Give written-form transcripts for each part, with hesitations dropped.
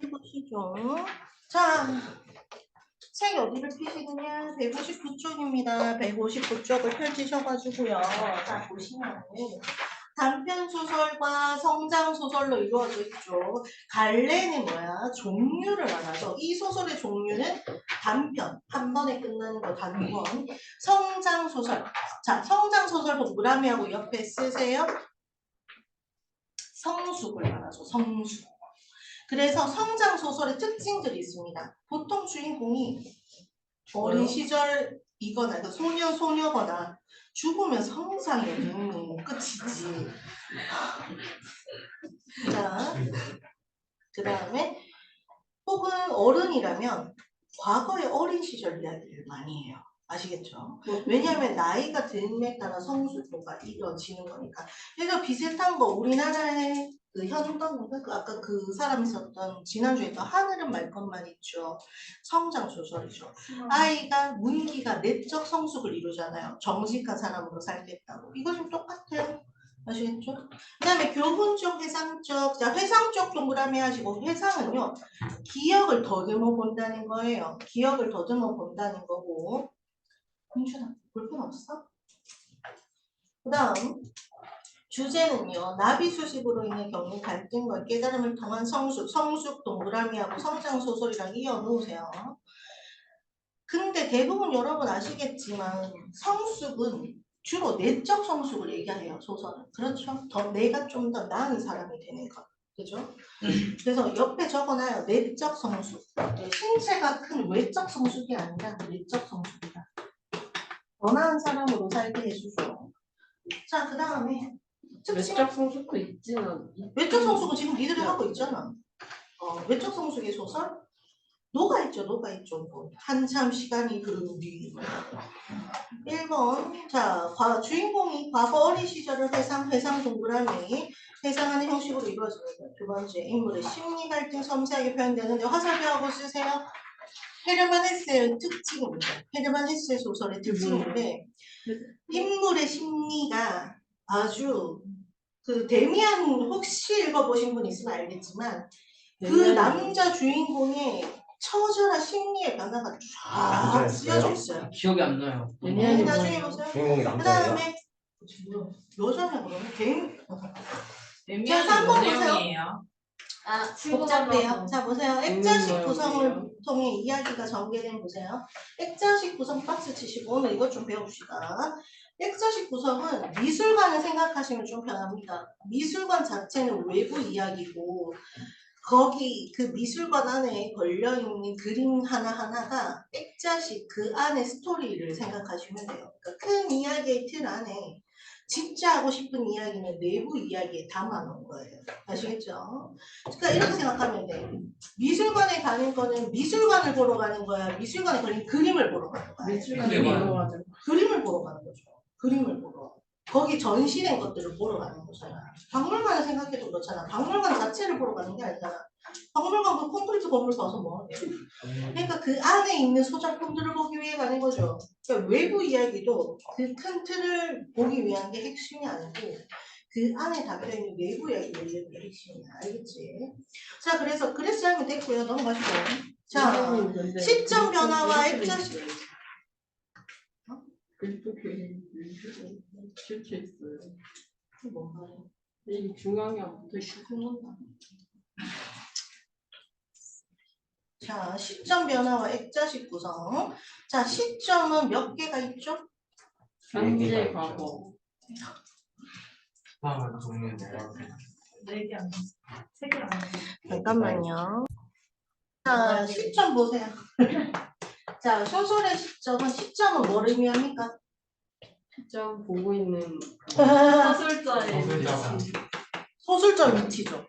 해보시죠. 자, 책 어디를 펴시느냐? 159쪽입니다. 159쪽을 펼치셔가지고요. 자, 보시면은 단편 소설과 성장 소설로 이루어져 있죠. 갈래는 뭐야? 종류를 말하죠. 이 소설의 종류는 단편, 한 번에 끝나는 거 단권. 성장 소설. 자, 성장 소설 동그라미하고 옆에 쓰세요. 성숙을 말하죠. 성숙. 그래서 성장 소설의 특징들이 있습니다. 보통 주인공이 어린 시절이거나 그러니까 소년 소녀거나 죽으면 성장이 어딨니? 끝이지. 자, 그 다음에 혹은 어른이라면 과거의 어린 시절 이야기를 많이 해요. 아시겠죠? 왜냐하면 나이가 듦에 따라 성숙도가 이루어지는 거니까. 그래서 비슷한 거 우리나라의 그 현동인가? 그 아까 그 사람이 썼던 지난주에 또 하늘은 말 것만 있죠. 성장 소설이죠. 아이가 문기가 내적 성숙을 이루잖아요. 정직한 사람으로 살겠다고. 이거 좀 똑같아요. 아시겠죠? 그 다음에 교훈적, 회상적. 자, 회상적 동그라미 하시고 회상은요. 기억을 더듬어 본다는 거예요. 기억을 더듬어 본다는 거고. 공준아, 볼펜 없어? 그 다음 주제는요. 나비 수식으로 인해 겪는 갈등과 깨달음을 통한 성숙, 성숙 동그라미하고 성장 소설이랑 이어 놓으세요. 근데 대부분 여러분 아시겠지만 성숙은 주로 내적 성숙을 얘기해요. 소설은. 그렇죠? 더 내가 좀 더 나은 사람이 되는 것. 그죠? 그래서 옆에 적어놔요. 내적 성숙. 신체가 큰 외적 성숙이 아니라 내적 성숙이다. 더 나은 사람으로 살게 해주죠. 자, 그 다음에 외적 성숙도 있지는 외적 성숙은 지금 니들이 하고 있잖아. 외적 성숙의 소설? 녹아있죠, 녹아있죠. 뭐. 한참 시간이 흐른 뒤. 1번. 자, 주인공이 과거 어린 시절을 회상 동그라미, 회상하는 형식으로 이루어집니다. 두 번째, 인물의 심리 갈등 섬세하게 표현되는데 화살표하고 쓰세요. 헤르만 헤세의 특징입니다. 헤르만 헤세 소설의 특징인데, 인물의 심리가 아주 데미안 혹시 읽어보신 분 있으면 알겠지만, 그 남자 주인공의 처절한 심리의 변화가 쫙 쓰여져 있어요. 기억이 안 나요. 네, 나중에 보세요. 주인공이 그 남자예요? 다음에 여자냐 그러면? 개인? 데미안이 자, 뭔 3번 보세요. 내용이에요? 복잡해요. 자, 보세요. 액자식 뭐예요? 구성을 통해 이야기가 전개된 보세요. 액자식 구성 박스 치시고 오늘 이것 좀 배웁시다. 액자식 구성은 미술관을 생각하시면 좀 편합니다. 미술관 자체는 외부 이야기고 거기 그 미술관 안에 걸려있는 그림 하나하나가 액자식 그 안에 스토리를 생각하시면 돼요. 그러니까 큰 이야기의 틀 안에 진짜 하고 싶은 이야기는 내부 이야기에 담아놓은 거예요. 아시겠죠? 그러니까 이렇게 생각하면 돼. 미술관에 가는 거는 미술관을 보러 가는 거야. 미술관에 걸린 그림을 보러 가는 거야. 그림을 보러 가는 거죠. 그림을 보러. 거기 전시된 것들을 보러 가는 거잖아. 박물관을 생각해도 그렇잖아. 박물관 자체를 보러 가는 게 아니잖아. 박물관 그 콘크리트 건물 가서 뭐 하게? 그러니까 그 안에 있는 소작품들을 보기 위해 가는 거죠. 그러니까 외부 이야기도 그 큰 틀을 보기 위한 게 핵심이 아니고 그 안에 담겨있는 내부 이야기를 보는 게 핵심이야. 알겠지? 자, 그래서 그래서 하면 됐고요. 넘어가시고. 자, 시점 변화와 액자식. 실체 있어요. 뭔가요? 이 중앙에 붙어 있고. 자, 시점 변화와 액자식 구성. 자, 시점은 몇 개가 있죠? 현재, 과거. 잠깐만요. 자, 시점 보세요. 자, 소설의 시점은 뭐를 의미합니까? 시점 보고 있는 서술자의 위치. 소설자 위치죠.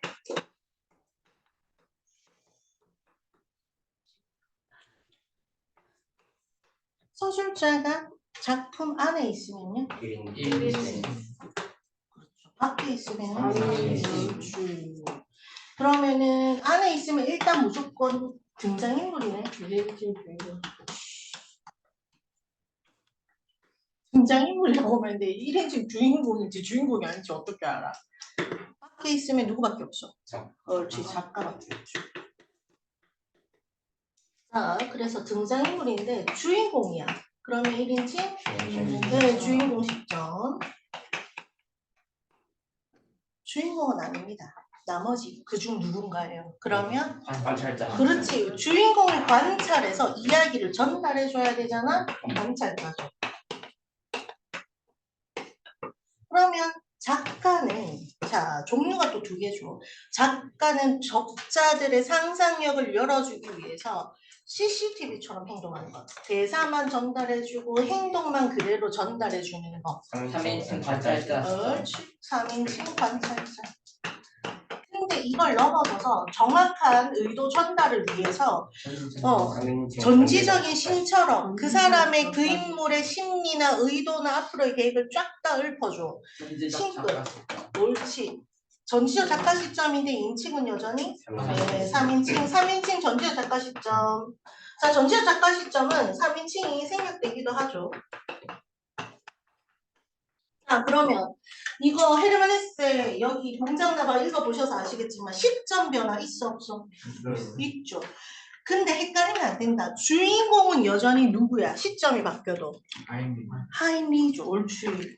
서술자가 작품 안에 있으면요. 1인. 밖에 있으면 그러면은 안에 있으면 일단 무조건 등장인물이네. 등장인물이라고 하면 돼. 1인칭 주인공인지 주인공이 아닌지 어떻게 알아? 밖에 있으면 누구밖에 없어? 옳지, 작가밖에 없죠. 자, 그래서 등장인물인데 주인공이야. 그러면 1인칭? 네, 주인공 시점. 주인공은 아닙니다. 나머지 그중 누군가예요. 그러면 관찰자. 그렇지. 주인공을 관찰해서 이야기를 전달해줘야 되잖아. 관찰자죠. 그러면 작가는 자 종류가 또 2개죠. 작가는 적자들의 상상력을 열어주기 위해서 CCTV처럼 행동하는 것. 대사만 전달해주고 행동만 그대로 전달해주는 것. 3인칭 관찰자. 그렇지. 3인칭 관찰자. 근데 이걸 넘어서서 정확한 의도 전달을 위해서 전지적인 신처럼 그 사람의 그 인물의 심리나 의도나 앞으로의 계획을 쫙 다 읊어줘. 싱글. 옳지. 전지적 작가 시점인데 인칭은 여전히 3인칭. 3인칭 전지적 작가 시점. 자, 전지적 작가 시점은 3인칭이 생략되기도 하죠. 자, 그러면 이거 헤르만 헤세 여기 동작나발 읽어보셔서 아시겠지만 시점 변화 있어 없어? 있죠. 근데 헷갈리면 안 된다. 주인공은 여전히 누구야? 시점이 바뀌어도. 하임리죠. 옳지.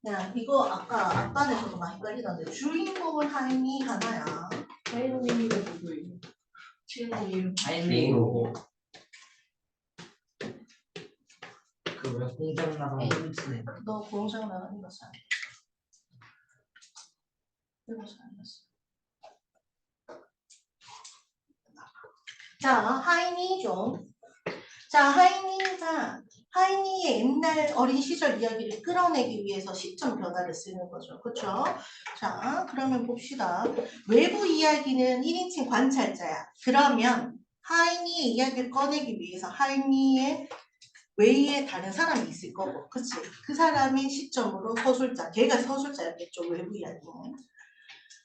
야, 이거 아까에서도 많이 헷갈리던데 주인공은 하임리 하나야. 하이님이가 누구예요? 주인공이 아이고. 그왜 공장 나가면 훔치네. 너 공장 나가는 거 사. 읽어서 안 봤어. 자, 하이니죠. 자, 하이니의 옛날 어린 시절 이야기를 끌어내기 위해서 시점 변화를 쓰는 거죠. 그렇죠? 자, 그러면 봅시다. 외부 이야기는 1인칭 관찰자야. 그러면 하이니의 이야기를 꺼내기 위해서 하이니의 외에 다른 사람이 있을 거고, 그치? 그 사람의 시점으로 서술자, 걔가 서술자였겠죠, 외부 이야기는.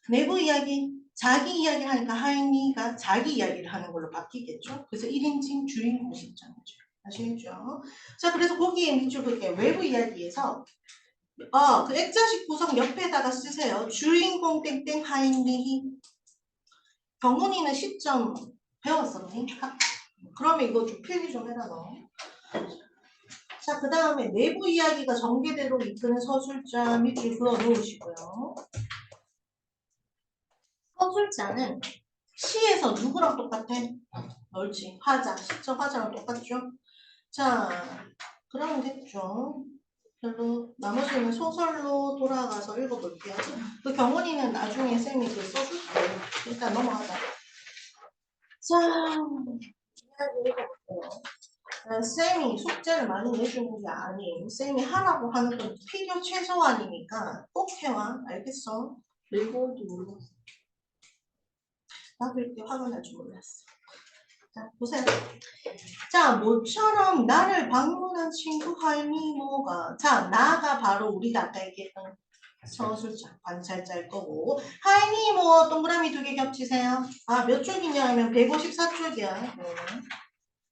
내부 이야기, 자기 이야기를 하니까 하인이가 자기 이야기를 하는 걸로 바뀌겠죠? 그래서 1인칭 주인공 시점이죠. 아시겠죠? 자, 그래서 거기에 밑줄 그게 외부 이야기에서 그 액자식 구성 옆에다가 쓰세요. 주인공 땡땡 하인리. 경훈이는 시점 배웠었니? 그러면 이거 좀 필기 좀 해라 너. 자, 그 다음에 내부 이야기가 전개대로 이끄는 서술자 밑줄 그어 놓으시고요. 서술자는 시에서 누구랑 똑같아? 옳지. 화자. 시적 화자랑 똑같죠? 자, 그러면 됐죠. 별로 나머지는 소설로 돌아가서 읽어볼게요. 그 경훈이는 나중에 쌤이 그 써줄게요. 일단 넘어가자. 자, 이야기 읽어볼게요. 쌤이 숙제를 많이 내주는 게 아니에요. 쌤이 하라고 하는 건 필요 최소한이니까 꼭 해와. 알겠어? 읽어도 몰랐어. 나도 이렇게 화가 날 줄 몰랐어. 자, 보세요. 자, 모처럼 나를 방문한 친구 하이니모가 자, 나가 바로 우리가 아까 얘기했던 서술자, 관찰자일 거고 하이니모 동그라미 2개 겹치세요. 아, 몇 쪽이냐 하면 154쪽이야.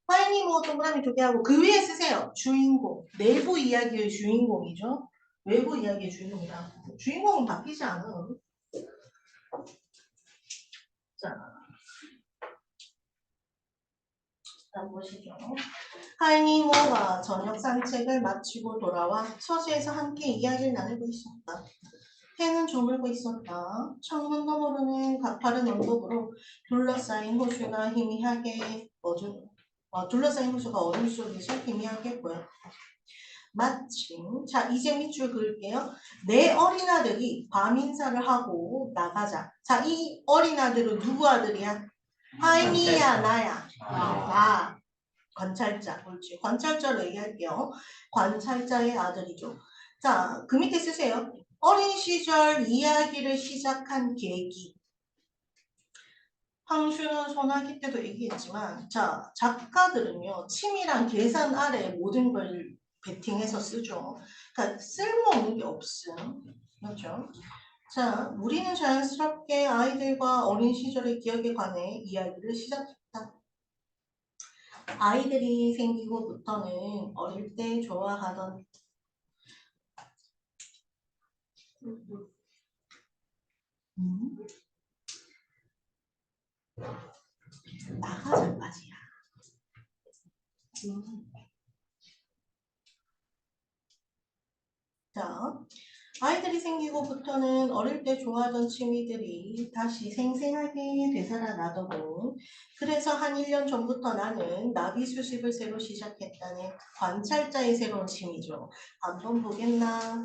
하이니모 동그라미 2개 하고 그 위에 쓰세요. 주인공. 내부 이야기의 주인공이죠. 외부 이야기의 주인공이다. 주인공은 바뀌지 않아. 자, 보시죠. 하이니모가 저녁 산책을 마치고 돌아와 서재에서 함께 이야기를 나누고 있었다. 해는 저물고 있었다. 창문 너머로는 가파른 언덕으로 둘러싸인 호수가 희미하게 둘러싸인 호수가 어둠 속에서 희미하게 보였다. 마침 자 이제 밑줄 그을게요. 내 어린 아들이 밤 인사를 하고 나가자. 자 이 어린 아들은 누구 아들이야? 하이니야 나야. 나 관찰자. 그렇지. 관찰자로 얘기할게요. 관찰자의 아들이죠. 자 그 밑에 쓰세요. 어린 시절 이야기를 시작한 계기. 황슈는 소나기 때도 얘기했지만 자 작가들은요 치밀한 계산 아래 모든 걸 베팅해서 쓰죠. 그러니까 쓸모없는 게 없음. 그렇죠? 자 우리는 자연스럽게 아이들과 어린 시절의 기억에 관해 이야기를 시작했다. 아이들이 생기고부터는 어릴 때 좋아하던 나가자까지야. 자, 아이들이 생기고부터는 어릴 때 좋아하던 취미들이 다시 생생하게 되살아나더군. 그래서 한 1년 전부터 나는 나비 수집을 새로 시작했다네. 관찰자의 새로운 취미죠. 한번 보겠나?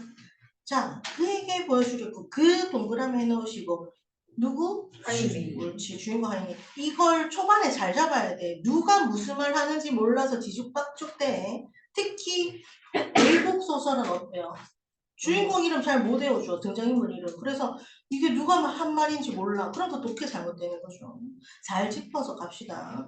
자, 그에게 보여주려고 그 동그라미 해놓으시고 누구? 하이미. 옳지, 주인공 하이미. 이걸 초반에 잘 잡아야 돼. 누가 무슨 말 하는지 몰라서 뒤죽박죽대. 특히 일복 소설은 어때요? 주인공 이름 잘 못 외워줘. 등장인물 이름. 그래서 이게 누가 한 말인지 몰라. 그러니까 독해 잘못되는 거죠. 잘 짚어서 갑시다.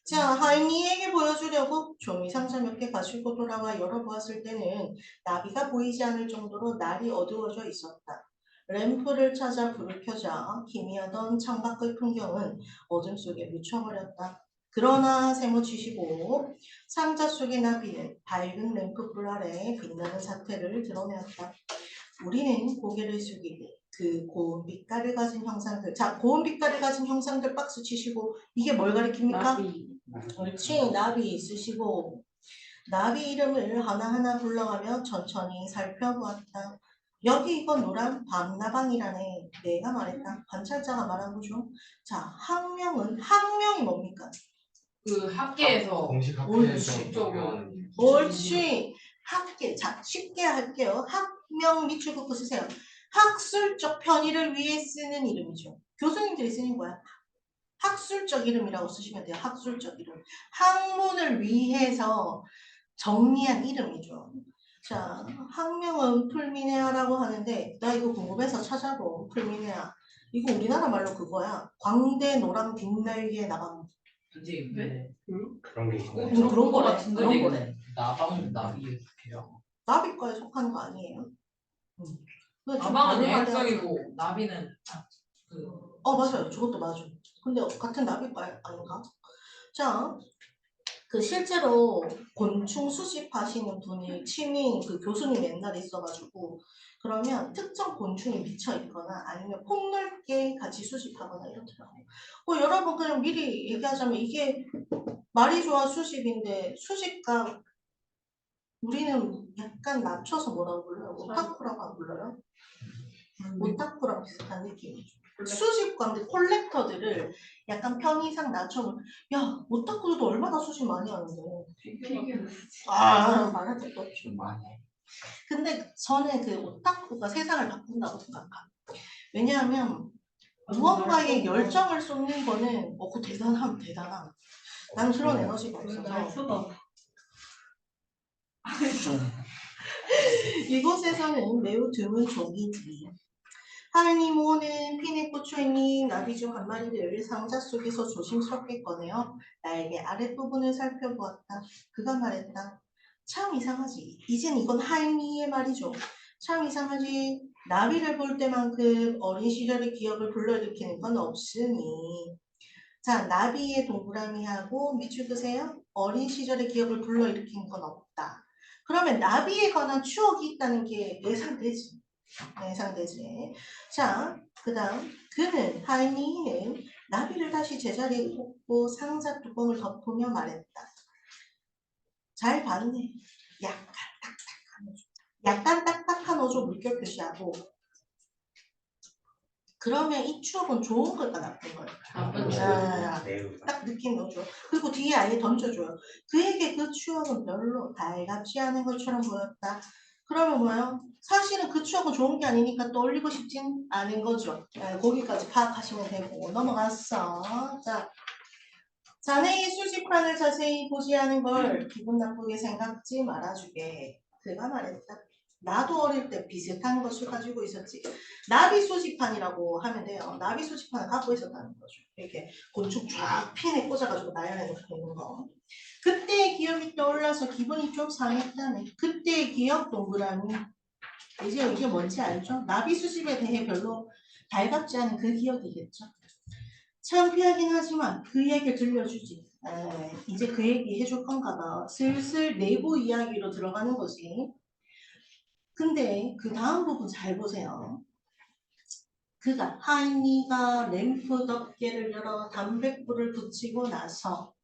자, 하이미에게 보여주려고 종이 상자 몇 개 가지고 돌아와 열어보았을 때는 나비가 보이지 않을 정도로 날이 어두워져 있었다. 램프를 찾아 불을 켜자 희미하던 창밖의 풍경은 어둠 속에 묻혀버렸다. 그러나 세모치시고 상자 속의 나비는 밝은 램프불 아래 빛나는 사태를 드러내었다. 우리는 고개를 숙이고 그 고운 빛깔을 가진 형상들, 자, 고운 빛깔을 가진 형상들 박스 치시고 이게 뭘 가리킵니까? 나비. 옳지, 나비 쓰시고 나비 이름을 하나하나 불러가며 천천히 살펴보았다. 여기 이거 노란 밤나방이라네. 내가 말했다. 관찰자가 말한 거죠. 자, 학명이 뭡니까? 그 학계에서 공식 옳지. 학교에서 옳지. 학계. 자, 쉽게 할게요. 학명 밑줄 긋고 쓰세요. 학술적 편의를 위해 쓰는 이름이죠. 교수님들이 쓰는 거야. 학술적 이름이라고 쓰시면 돼요. 학술적 이름. 학문을 위해서 정리한 이름이죠. 자, 학명은 풀미네아라고 하는데 나 이거 궁금해서 찾아보. 풀미네아. 이거 우리나라 말로 그거야. 광대 노랑 빛날개 나방. 선생님 네. 그런 게 있나요? 그런 거래. 같은데, 그런 이거? 거래. 나방 나비 어떻게요? 나비과에 속하는 거 아니에요? 근데 좀 나방은 다르긴 예행성이고 나비는 맞아요. 저것도 맞아. 근데 같은 나비과 아닌가? 자, 그 실제로 곤충 수집하시는 분이 취미인 그 교수님 옛날에 있어가지고 그러면 특정 곤충이 미쳐 있거나 아니면 폭넓게 같이 수집하거나 이렇더라고요. 여러분 그냥 미리 얘기하자면 이게 말이 좋아 수집인데 수집가 우리는 약간 낮춰서 뭐라고 불러요? 오타쿠라고 안 불러요? 오타쿠랑 비슷한 느낌이죠. 수집가인데 콜렉터들을 약간 편의상 낮춰. 야, 오타쿠도 얼마나 수집 많이 하는데. 말할 것도 없죠. 많이. 근데 저는 그 오타쿠가 세상을 바꾼다고 생각합니다. 왜냐하면 무언가에 열정을 쏟는 거는 그거 대단함. 나는 그런 에너지가 없어서. 이곳에서는 매우 드문 종이지. 하이니모는 핀에 꽂혀있는 나비 중 한 마리를 상자 속에서 조심스럽게 꺼내어 날개 아랫부분을 살펴보았다. 그가 말했다. 참 이상하지. 이젠 이건 하이니의 말이죠. 참 이상하지. 나비를 볼 때만큼 어린 시절의 기억을 불러일으키는 건 없으니. 자, 나비의 동그라미하고 밑줄 그세요. 어린 시절의 기억을 불러일으키는 건 없다. 그러면 나비에 관한 추억이 있다는 게 예상되지. 자, 그 다음 하이니는 나비를 다시 제자리에 꽂고 상자 뚜껑을 덮으며 말했다. 잘 봤네. 약간 딱딱한 어조 물결 표시하고 그러면 이 추억은 좋은 걸까 나쁜 걸까? 나쁜 딱 느낌 넣어줘. 그리고 뒤에 아예 던져줘요. 그에게 그 추억은 별로 달갑지 않은 것처럼 보였다. 그러면 뭐예요? 사실은 그 추억은 좋은 게 아니니까 떠올리고 싶진 않은 거죠. 거기까지 파악하시면 되고 넘어갔어. 자, 자네의 수집판을 자세히 보지 않은 걸 기분 나쁘게 생각지 말아주게. 그가 말했다. 나도 어릴 때 비슷한 것을 가지고 있었지. 나비 수집판이라고 하면 돼요. 나비 수집판을 갖고 있었다는 거죠. 이렇게 곤충 쫙 핀에 꽂아가지고 나열해 놓고 있는 거. 그때의 기억이 떠올라서 기분이 좀 상했다네. 그때의 기억 동그라미. 이제 이게 뭔지 알죠? 나비 수집에 대해 별로 달갑지 않은 그 기억이겠죠. 창피하긴 하지만 그 이야기를 들려주지. 이제 그 얘기 해줄 건가 봐. 슬슬 내부 이야기로 들어가는 거지. 근데 그 다음 부분 잘 보세요. 하이니가 램프 덮개를 열어 담뱃불을 붙이고 나서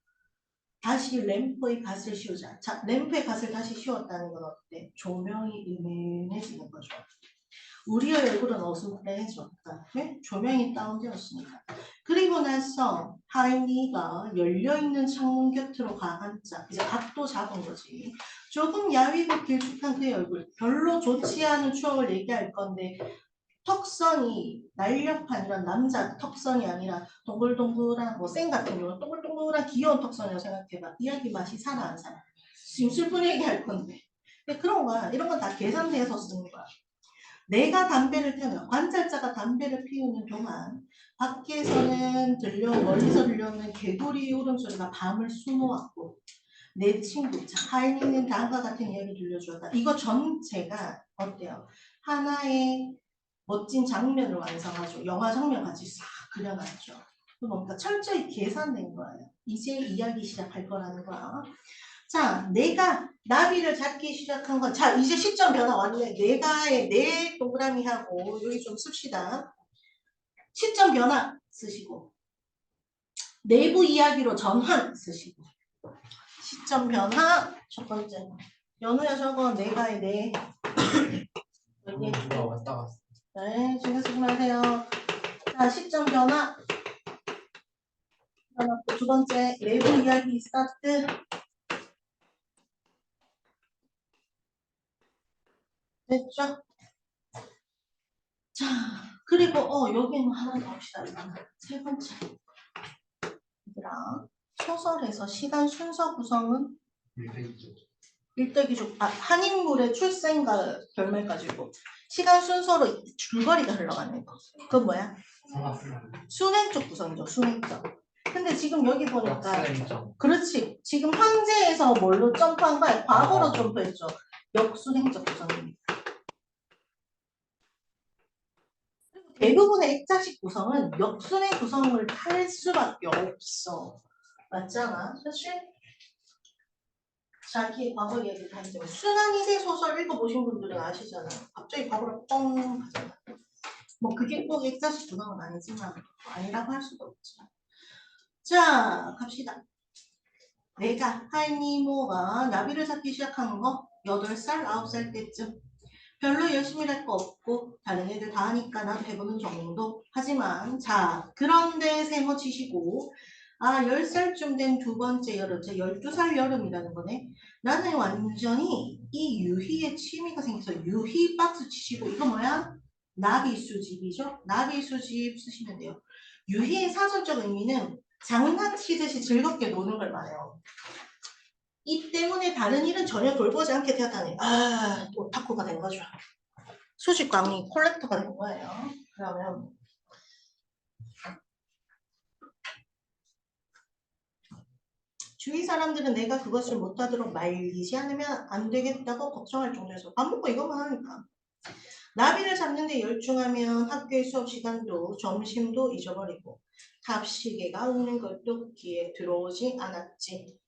다시 램프의 갓을 씌우자. 자, 램프의 갓을 다시 씌웠다는 건 어때? 조명이 은은해지는 거죠. 우리의 얼굴은 어수선해져. 그다음에 조명이 다운되었으니까. 그리고 나서 하인이가 열려있는 창문 곁으로 가앉자. 이제 각도 잡은 거지. 조금 야위고 길쭉한 그의 얼굴. 별로 좋지 않은 추억을 얘기할 건데 턱선이 날렵한 이런 남자 턱선이 아니라 동글동글한 뭐 쌩 같은 경우 동글동글한 귀여운 턱선이라고 생각해봐. 이야기 맛이 살아 안 살아? 지금 슬픈 얘기할 건데. 근데 그런 거야. 이런 건 다 계산돼서 쓰는 거야. 내가 담배를 태우면 관찰자가 담배를 피우는 동안 밖에서는 멀리서 들려오는 개구리 울음소리가 밤을 수놓았고 내 친구 하인이는 다음과 같은 이야기 들려주었다. 이거 전체가 어때요? 하나의 멋진 장면을 완성하죠. 영화 장면 같이 싹 그려놨죠. 그러니까 철저히 계산된 거예요. 이제 이야기 시작할 거라는 거야. 자, 내가 나비를 잡기 시작한 건, 자, 이제 시점 변화 왔네. 내가의 내 동그라미 하고, 여기 좀 씁시다. 시점 변화 쓰시고, 내부 이야기로 전환 쓰시고, 시점 변화, 첫 번째. 연우야, 저거 내가의 내. 여기. 누가 왔다 갔어. 네, 신경 쓰지 마세요. 자, 시점 변화. 두 번째, 내부 이야기 스타트. 됐죠? 자, 그리고 여기는 하나 더 봅시다. 세 번째. 얘들아, 소설에서 시간 순서 구성은 일대기조, 한 인물의 출생과 결말까지고 시간 순서로 줄거리가 흘러가는 거. 그건 뭐야? 순행적 구성이죠. 순행적. 근데 지금 여기 보니까 그렇지. 지금 현재에서 뭘로 점프한 거야? 과거로 점프했죠. 역순행적 구성입니다. 대부분의 액자식 구성은 역순행 구성을 탈 수밖에 없어. 맞잖아. 그렇지? 자기의 과거 이야기를 하기 때문에 순환이세 소설 읽어보신 분들은 아시잖아요. 갑자기 과거로 뻥 가잖아. 뭐 그게 꼭 액자식 구성은 아니지만 아니라고 할 수도 없지. 자, 갑시다. 내가 할미모가 나비를 잡기 시작한 거 8살, 9살 때쯤. 별로 열심히 할 거 없고 다른 애들 다 하니까 나도 해보는 정도. 하지만 자, 그런데 세모 치시고 10살쯤 된 두 번째 여름, 제 12살 여름이라는 거네. 나는 완전히 이 유희의 취미가 생겨서 유희 박스 치시고 이거 뭐야? 나비 수집이죠? 나비 수집 쓰시면 돼요. 유희의 사전적 의미는 장난치듯이 즐겁게 노는 걸 말해요. 이 때문에 다른 일은 전혀 돌보지 않게 되었다니 오타쿠가 된 거죠. 수집 광이 콜렉터가 된 거예요. 그러면 주위 사람들은 내가 그것을 못하도록 말리지 않으면 안 되겠다고 걱정할 정도에서 밥 먹고 이것만 하니까 나비를 잡는데 열중하면 학교의 수업 시간도 점심도 잊어버리고 답시계가 오는 것도 귀에 들어오지 않았지.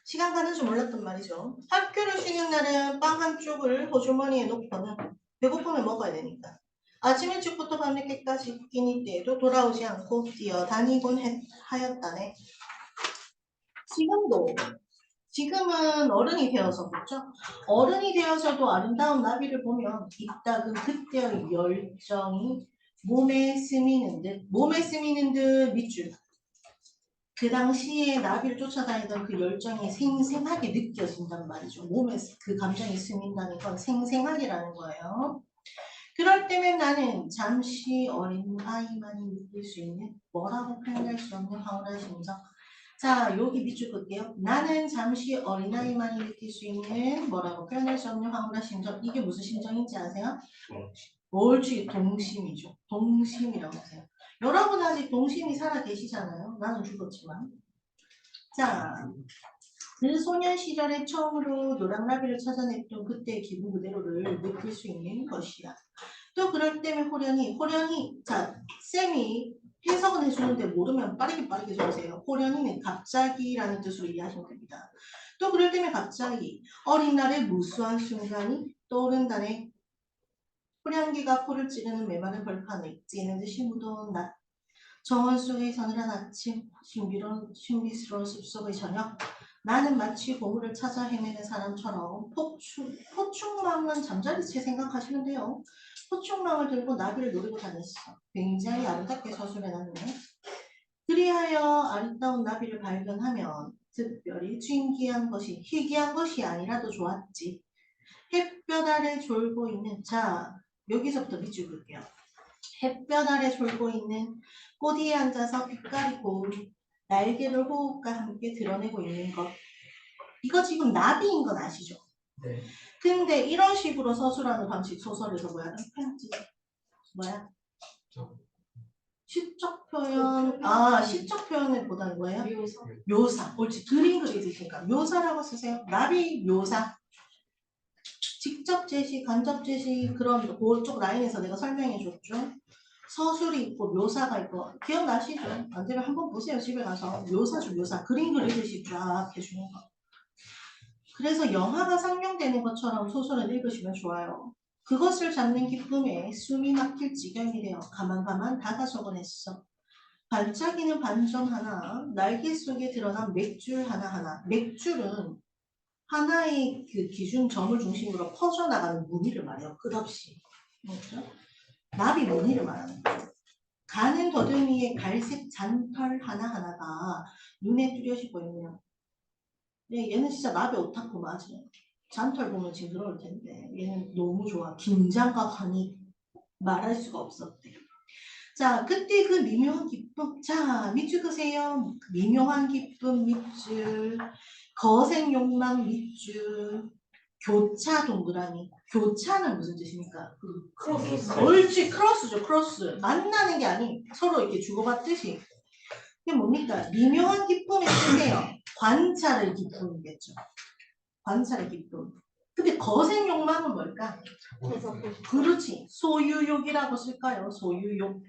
시간 가는 줄 몰랐단 말이죠. 학교를 쉬는 날은 빵 한 쪽을 호주머니에 놓고는 배고프면 먹어야 되니까 아침 일찍부터 밤늦게까지 끼니 때에도 돌아오지 않고 뛰어다니곤 하였다네. 지금은 어른이 되어서 그렇죠? 어른이 되어서도 아름다운 나비를 보면 이따금 그때의 열정이 몸에 스미는 듯 밑줄. 그 당시에 나비를 쫓아다니던 그 열정이 생생하게 느껴진단 말이죠. 몸에 그 감정이 스민다는 건 생생하게라는 거예요. 그럴 때면 나는 잠시 어린 아이만이 느낄 수 있는 뭐라고 표현할 수 없는 황홀한 심정. 자, 여기 밑줄 끌게요. 나는 잠시 어린아이만이 느낄 수 있는 뭐라고 표현할 수 없는 황홀한 심정. 이게 무슨 심정인지 아세요? 옳지, 동심이죠. 동심이라고 하세요. 여러분 아직 동심이 살아 계시잖아요. 나는 죽었지만. 자, 그 소년 시절에 처음으로 노랑나비를 찾아냈던 그때의 기분 그대로를 느낄 수 있는 것이야. 또 그럴 때면 호련히 자, 쌤이 해석은 해주는데 모르면 빠르게 적으세요. 호련히는 갑자기라는 뜻으로 이해하시면 됩니다. 또 그럴 때면 갑자기 어린 날의 무수한 순간이 떠오른다네. 호련기가 코를 찌르는 메마른 벌판에 찌는 듯이 무더운 낮. 정원 속의 서늘한 아침, 신비스러운 숲속의 저녁. 나는 마치 보물을 찾아 헤매는 사람처럼 포충망은 잠자리채 생각하시면 돼요. 포충망을 들고 나비를 노리고 다녔어. 굉장히 아름답게 서술해놨네. 그리하여 아름다운 나비를 발견하면 특별히 희귀한 것이 아니라도 좋았지. 햇볕 아래 졸고 있는, 자, 여기서부터 밑줄 그을게요. 햇볕 아래 졸고 있는 꼬리에 앉아서 빛깔이 고운 날개를 호흡과 함께 드러내고 있는 것. 이거 지금 나비인 건 아시죠? 네. 근데 이런 식으로 서술하는 방식 소설에서 뭐야? 뭐야? 시적 표현. 시적 표현을 보다는 거예요? 묘사. 옳지. 그림 그리듯이니까 묘사라고 쓰세요. 나비 묘사. 직접 제시, 간접 제시 그런 그쪽 라인에서 내가 설명해 줬죠. 서술이 있고 묘사가 있고 기억나시죠? 안 되면 한번 보세요. 집에 가서 묘사죠. 묘사. 그림 그리듯이 쫙 해주는 거. 그래서 영화가 상영되는 것처럼 소설을 읽으시면 좋아요. 그것을 잡는 기쁨에 숨이 막힐 지경이 되어 가만 다가서곤 했어. 반짝이는 반점 하나, 날개 속에 드러난 맥줄 하나하나. 맥줄은 하나의 그 기준점을 중심으로 퍼져나가는 무늬를 말해요. 끝없이. 그렇죠? 나비 무늬를 말하는 거예요. 가는 더듬이의 갈색 잔털 하나하나가 눈에 뚜렷이 보이네요. 네, 얘는 진짜 나비 오타쿠 맞아요. 잔털 보면 징그러울 텐데 얘는 너무 좋아. 긴장과 관이 말할 수가 없었대. 자, 그때 그 미묘한 기쁨. 자, 밑줄 그세요. 미묘한 기쁨 밑줄. 거센 욕망 밑줄. 교차 동그라미. 교차는 무슨 뜻입니까? 크로스. 옳지, 크로스죠, 크로스. 만나는 게 아닌 서로 이렇게 주고받듯이. 이게 뭡니까? 미묘한 기쁨의 뜻이에요. 관찰의 기쁨이겠죠. 관찰의 기쁨. 근데 거센 욕망은 뭘까? 그렇지. 소유욕이라고 쓸까요? 소유욕.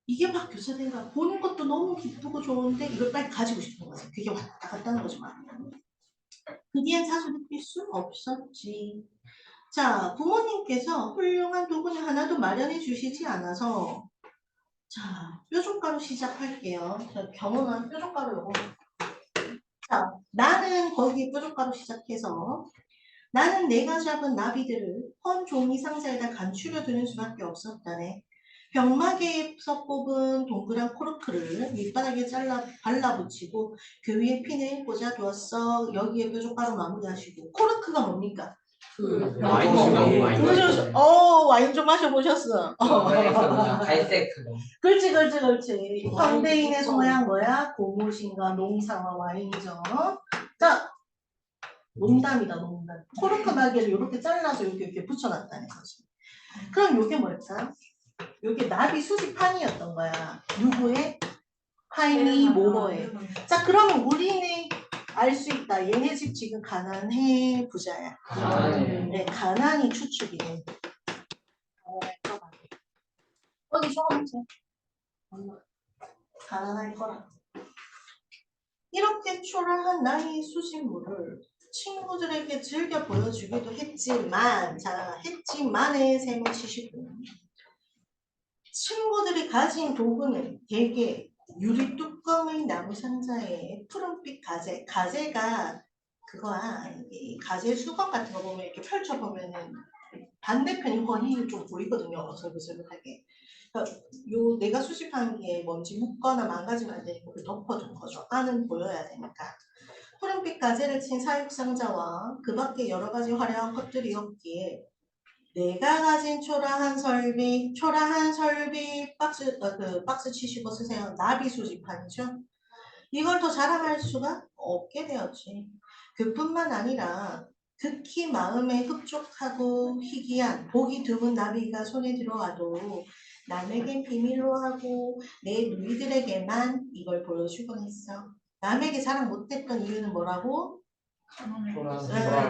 이게 막 교차된가 보는 것도 너무 기쁘고 좋은데 이걸 빨리 가지고 싶은 거지. 그게 왔다 갔다 하는 거지. 그 뒤엔 사실 느낄 수 없었지. 자, 부모님께서 훌륭한 도구는 하나도 마련해 주시지 않아서 자, 뾰족가로 시작할게요. 자, 경험한 뾰족가로 요거. 자, 나는 거기 뾰족가로 시작해서 나는 내가 잡은 나비들을 헌 종이 상자에다 간추려 두는 수밖에 없었다네. 병마개에서 뽑은 동그란 코르크를 밑바닥에 발라붙이고 그 위에 핀을 꽂아두었어. 여기에 뾰족가로 마무리하시고. 코르크가 뭡니까? 와인 좀 마셔보셨어. 갈색 그거. 그렇지. 황대인의 모양 뭐야? 고무신과 농사와 와인이죠. 자, 농담이다, 농담. 코르크 마개를 이렇게 잘라서 이렇게 붙여놨다는 거지. 그럼 이게 뭘까? 이게 나비 수집판이었던 거야. 누구의? 하이미 모모의. 자, 그러면 우리는 알 수 있다. 얘네 집 지금 가난해, 부자야. 네, 가난이 추측이네. 어디 쇼하세요? 가난할 거라. 이렇게 초라한 나의 수집물을 친구들에게 즐겨 보여주기도 했지만, 자, 했지만의 세모 치시고 친구들이 가진 도구는 대개 유리 뚜껑의 나무 상자에 푸른빛 가재가 그거야. 이 가재 수건 같은 거 보면 이렇게 펼쳐보면은 반대편이 거의 좀 보이거든요. 어설프하게. 그러니까 요 내가 수집한 게 뭔지 묻거나 망가지면 안 되니까 덮어둔 거죠. 안은 보여야 되니까. 푸른빛 가재를 친 사육상자와 그 밖에 여러 가지 화려한 것들이었기에 내가 가진 초라한 설비 박스 치시고 쓰세요. 나비 수집판이죠. 이걸 더 자랑할 수가 없게 되었지. 그뿐만 아니라 극히 마음에 흡족하고 희귀한 보기 드문 나비가 손에 들어와도 남에겐 비밀로 하고 내 누이들에게만 이걸 보여주곤 했어. 남에게 자랑 못했던 이유는 뭐라고?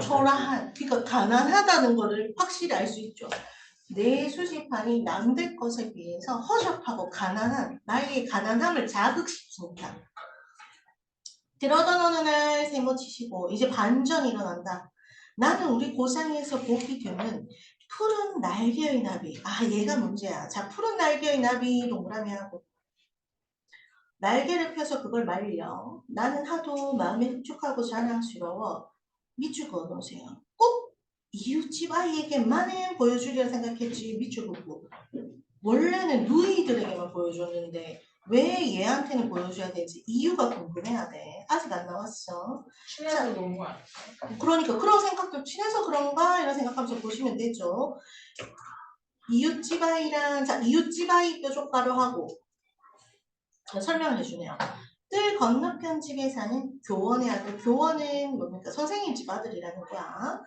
초라한. 그러니까 가난하다는 거를 확실히 알 수 있죠. 내 수집판이 남들 것에 비해서 허접하고 가난한 나의 가난함을 자극시킨다. 들어던 어느 날 세모 치시고 이제 반전이 일어난다. 나는 우리 고장에서 보기 드문 푸른 날개의 나비. 아, 얘가 문제야. 자, 푸른 날개의 나비 동그라미 하고 날개를 펴서 그걸 말려. 나는 하도 마음이 흡족하고 자랑스러워. 밑줄 그어놓으세요. 꼭 이웃집 아이에게만은 보여주리라 생각했지. 밑줄 긋고. 원래는 누이들에게만 보여줬는데 왜 얘한테는 보여줘야 되지? 이유가 궁금해야 돼. 아직 안 나왔어. 친해서 너무 안. 그러니까 그런 생각도 친해서 그런가? 이런 생각하면서 보시면 되죠. 이웃집 아이랑 자 이웃집 아이 뾰족가로 하고 설명을 해주네요. 뜰 건너편 집에 사는 교원의 아들. 교원은 뭡니까? 선생님 집 아들이라는 거야.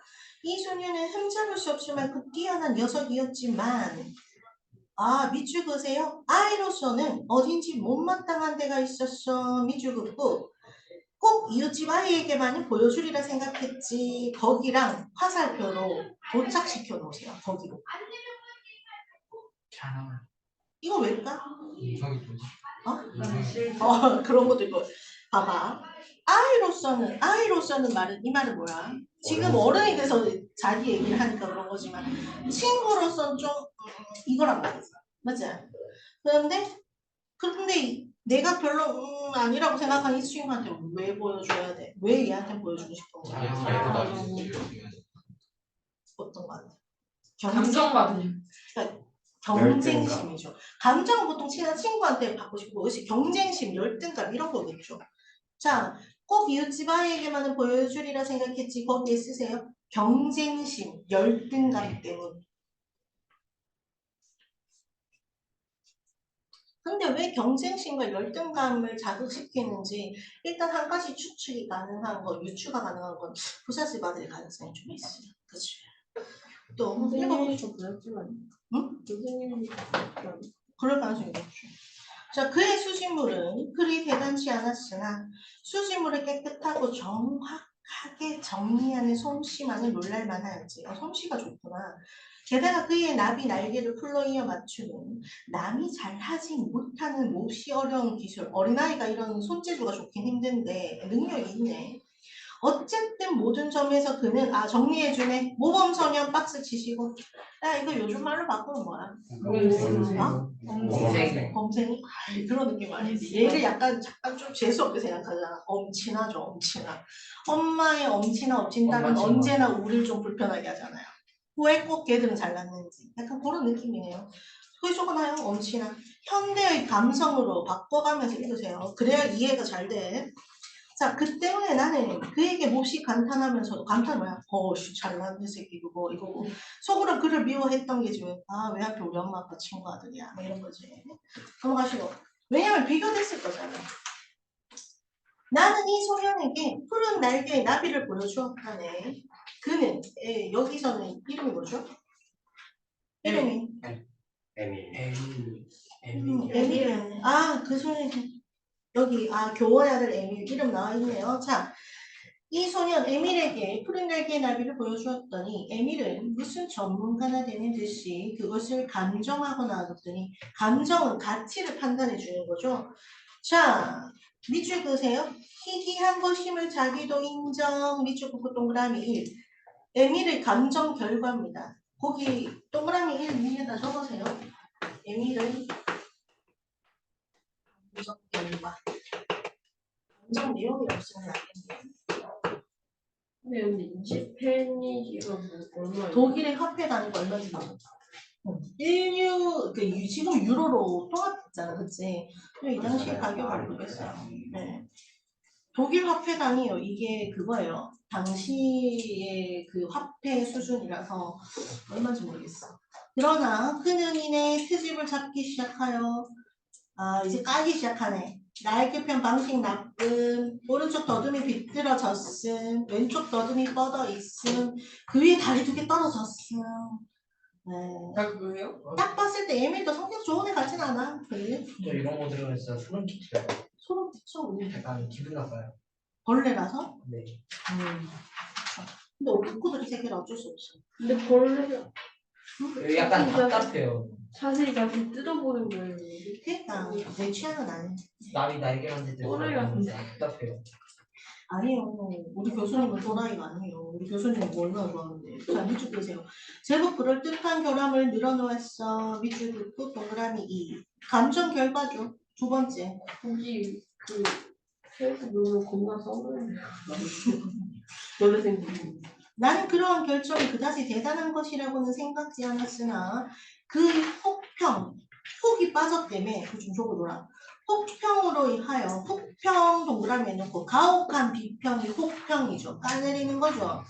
이 소녀는 흠잡을 수 없을 만큼 뛰어난 녀석이었지만 아 밑줄 그으세요. 아이로서는 어딘지 못마땅한 데가 있었어. 밑줄 긋고 꼭 이웃집 아이에게만은 보여주리라 생각했지. 거기랑 화살표로 도착시켜 놓으세요. 거기로. 자랑. 이거 왜일까? 저기 또 그런 것도 있고. 봐봐. 아이로서는 말은, 이 말은 뭐야? 지금 어른이 돼서 자기 얘기를 하니까 그런 거지만, 친구로서는 좀, 이거란 말이야. 맞지? 그런데 내가 별로, 아니라고 생각하는 이 친구한테 왜 보여줘야 돼? 왜 얘한테 보여주고 싶은 거야? 어떤 거 같아? 감정받은. 그러니까 경쟁심이죠. 감정은 보통 친한 친구한테 받고 싶고, 그것이 경쟁심, 열등감 이런 거겠죠. 자, 꼭 이웃집 아이에게만은 보여주리라 생각했지. 거기에 쓰세요. 경쟁심, 열등감 때문. 근데 왜 경쟁심과 열등감을 자극시키는지 일단 한 가지 추측이 가능한 거, 유추가 가능한 건 부잣집 아들의 가능성이 좀 있어요. 그치? 또 선생님이 더 보였지만 응? 선생님이 그럴 가능성이 있죠. 자, 그의 수집물은 그리 대단치 않았으나 수집물을 깨끗하고 정확하게 정리하는 솜씨만은 놀랄만하였지. 솜씨가 좋구나. 게다가 그의 나비 날개를 풀러이어 맞추는 남이 잘하지 못하는 몹시 어려운 기술. 어린아이가 이런 손재주가 좋긴 힘든데 능력이 있네. 어쨌든 모든 점에서 그는 정리해주네. 모범소년 박스 치시고 야 이거 요즘 말로 바꾸면 뭐야? 어? 범생. 범생이? 그런 느낌 아니지. 얘를 약간 잠깐 좀 재수없게 생각하잖아. 엄친아죠, 엄친아. 엄마의 엄친아, 엄친딸은 엄마 친구. 언제나 우리를 좀 불편하게 하잖아요. 왜 꼭 걔들은 잘났는지. 약간 그런 느낌이네요. 그게 좋구나요, 엄친아. 현대의 감성으로 바꿔가면서 읽으세요. 그래야 이해가 잘 돼. 자, 그 때문에 나는 그에게 몹시 감탄하면서도 감탄 뭐야? 잘났는 새끼 이거고 속으로 그를 미워했던 게 지금 왜 하필 우리 엄마 아빠 친구 아들이야 뭐 이런 거지. 넘어가시고. 왜냐면 비교됐을 거잖아. 나는 이 소년에게 푸른 날개의 나비를 보여주었다네. 그는 여기서는 이름이 뭐죠? 이름이 에밀. 그 소년 여기 교원의 아들 에밀 이름 나와 있네요. 자. 이 소년 에밀에게 푸른 날개의 나비를 보여주었더니 에밀은 무슨 전문가나 되는 듯이 그것을 감정하고 나왔더니 감정은 가치를 판단해 주는 거죠. 자, 밑줄 그으세요. 희귀한 것임을 자기도 인정. 밑줄 긋고 동그라미 1. 에밀의 감정 결과입니다. 거기 동그라미 1 위에다 적으세요. 에밀의 감정 결과. 감정 내용이 없으면 안 됩니다. 근데 20페니가 얼마예요? 독일의 화폐 단위가 얼마인지 모르겠어. 지금 유로로 통합했잖아, 그치? 근데 이 당시 가격을 모르겠어요. 네. 독일 화폐 단위요. 이게 그거예요. 당시의 그 화폐 수준이라서 얼마인지 모르겠어. 그러나 그는 이내 트집을 잡기 시작하여 이제 까기 시작하네. 날개편 방식 나쁨, 오른쪽 더듬이 비뚤어졌음, 왼쪽 더듬이 뻗어 있음, 그 위에 다리 2개 떨어졌음. 네. 다 그거예요? 딱 봤을 때 에밀도 성격 좋은 애 같진 않아. 그래? 저 이런 거 들으면 진짜 소름 끼쳐요. 소름 끼쳐. 약간 기분 나빠요. 벌레라서? 네. 근데 우리 인구들이 세계라 어쩔 수 없어. 근데 벌레가 약간 답답해요. 자세히 뜯어보는 거예요. 그러니까 내 취향은 아니야. 나비 날개 만질 때 또라이 같은데. 답답해요. 아니에요. 우리 교수님은 도라이가 아니에요. 우리 교수님은 뭘 넣어봤는데. 자, 밑줄 보세요. 제법 그럴듯한 결함을 늘어놓았어. 밑줄 긋고 동그라미 2. 감정 결과죠. 두 번째. 굳이 그 헬스 누르면 겁나 써버리네. 연애생 나는 그러한 결정이 그다지 대단한 것이라고는 생각지 않았으나 그 혹이 빠졌다며 그좀 적어둬라. 혹평으로 인하여 혹평 동그라미 해놓고 가혹한 비평이 혹평이죠. 까내리는 거죠.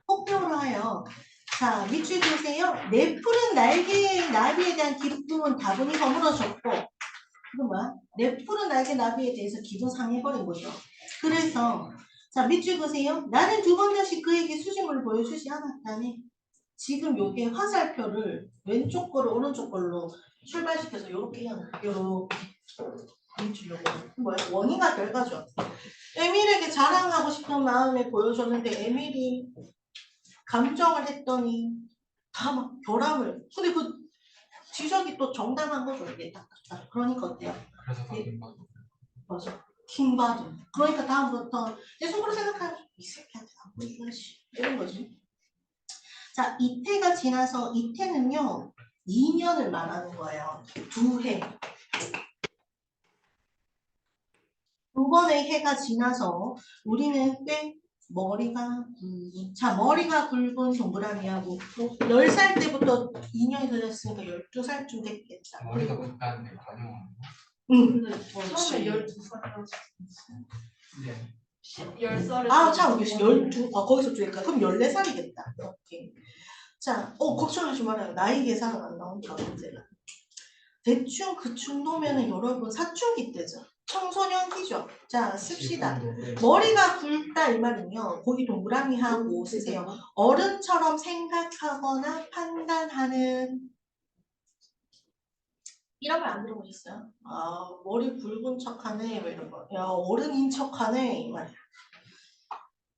혹평으로 하여 자 밑줄 보세요. 내 푸른 날개의 나비에 대한 기쁨은 다분히 허물어졌고 그건 뭐야? 내 푸른 날개 나비에 대해서 기분 상해버린 거죠. 그래서 자 밑줄 보세요. 나는 두 번 다시 그에게 수심을 보여주지 않았다네. 지금 요게 화살표를 왼쪽 거를 오른쪽 걸로 출발시켜서 요렇게 해야 요렇게 밑줄로 뭐야? 원인과 결과죠. 에밀에게 자랑하고 싶은 마음에 보여줬는데 에밀이 감정을 했더니 다 막 결함을 근데 그 지적이 또 정당한 거죠. 이게 딱딱딱 그러니까 어때요? 그래서 예. 바뀐 거. 맞아. 킹받음. 그러니까 다음부터 내 속으로 생각하면 이 새끼한테 안 보여줘야지. 이런 거지. 자, 이태가 지나서 이태는요. 2년을 말하는 거예요. 2해. 두 번의 해가 지나서 우리는 꽤 머리가 굵은 자 머리가 굵은 동그라미하고 10살 때부터 2년이 흘렀으니까 12살쯤 됐겠다. 머리가 굵다는데 반영하는 거. 응. 근데 처음에 12살이라서 네. 10살에 아, 참, 12, 거기서 줄까? 그럼 14살이겠다. 오케이. 자, 걱정하지 말아요. 나이 계산은 안 나온다, 문제가. 대충 그 정도면은 여러분 사춘기 때죠. 청소년기죠. 자, 씁시다. 머리가 굵다 이 말은요. 거기 동그라미 하고 쓰세요. 어른처럼 생각하거나 판단하는 이런 말 안 들어보셨어요? 아, 머리 굵은 척하네 뭐 이런 거. 야, 어른인 척하네 이 말이야.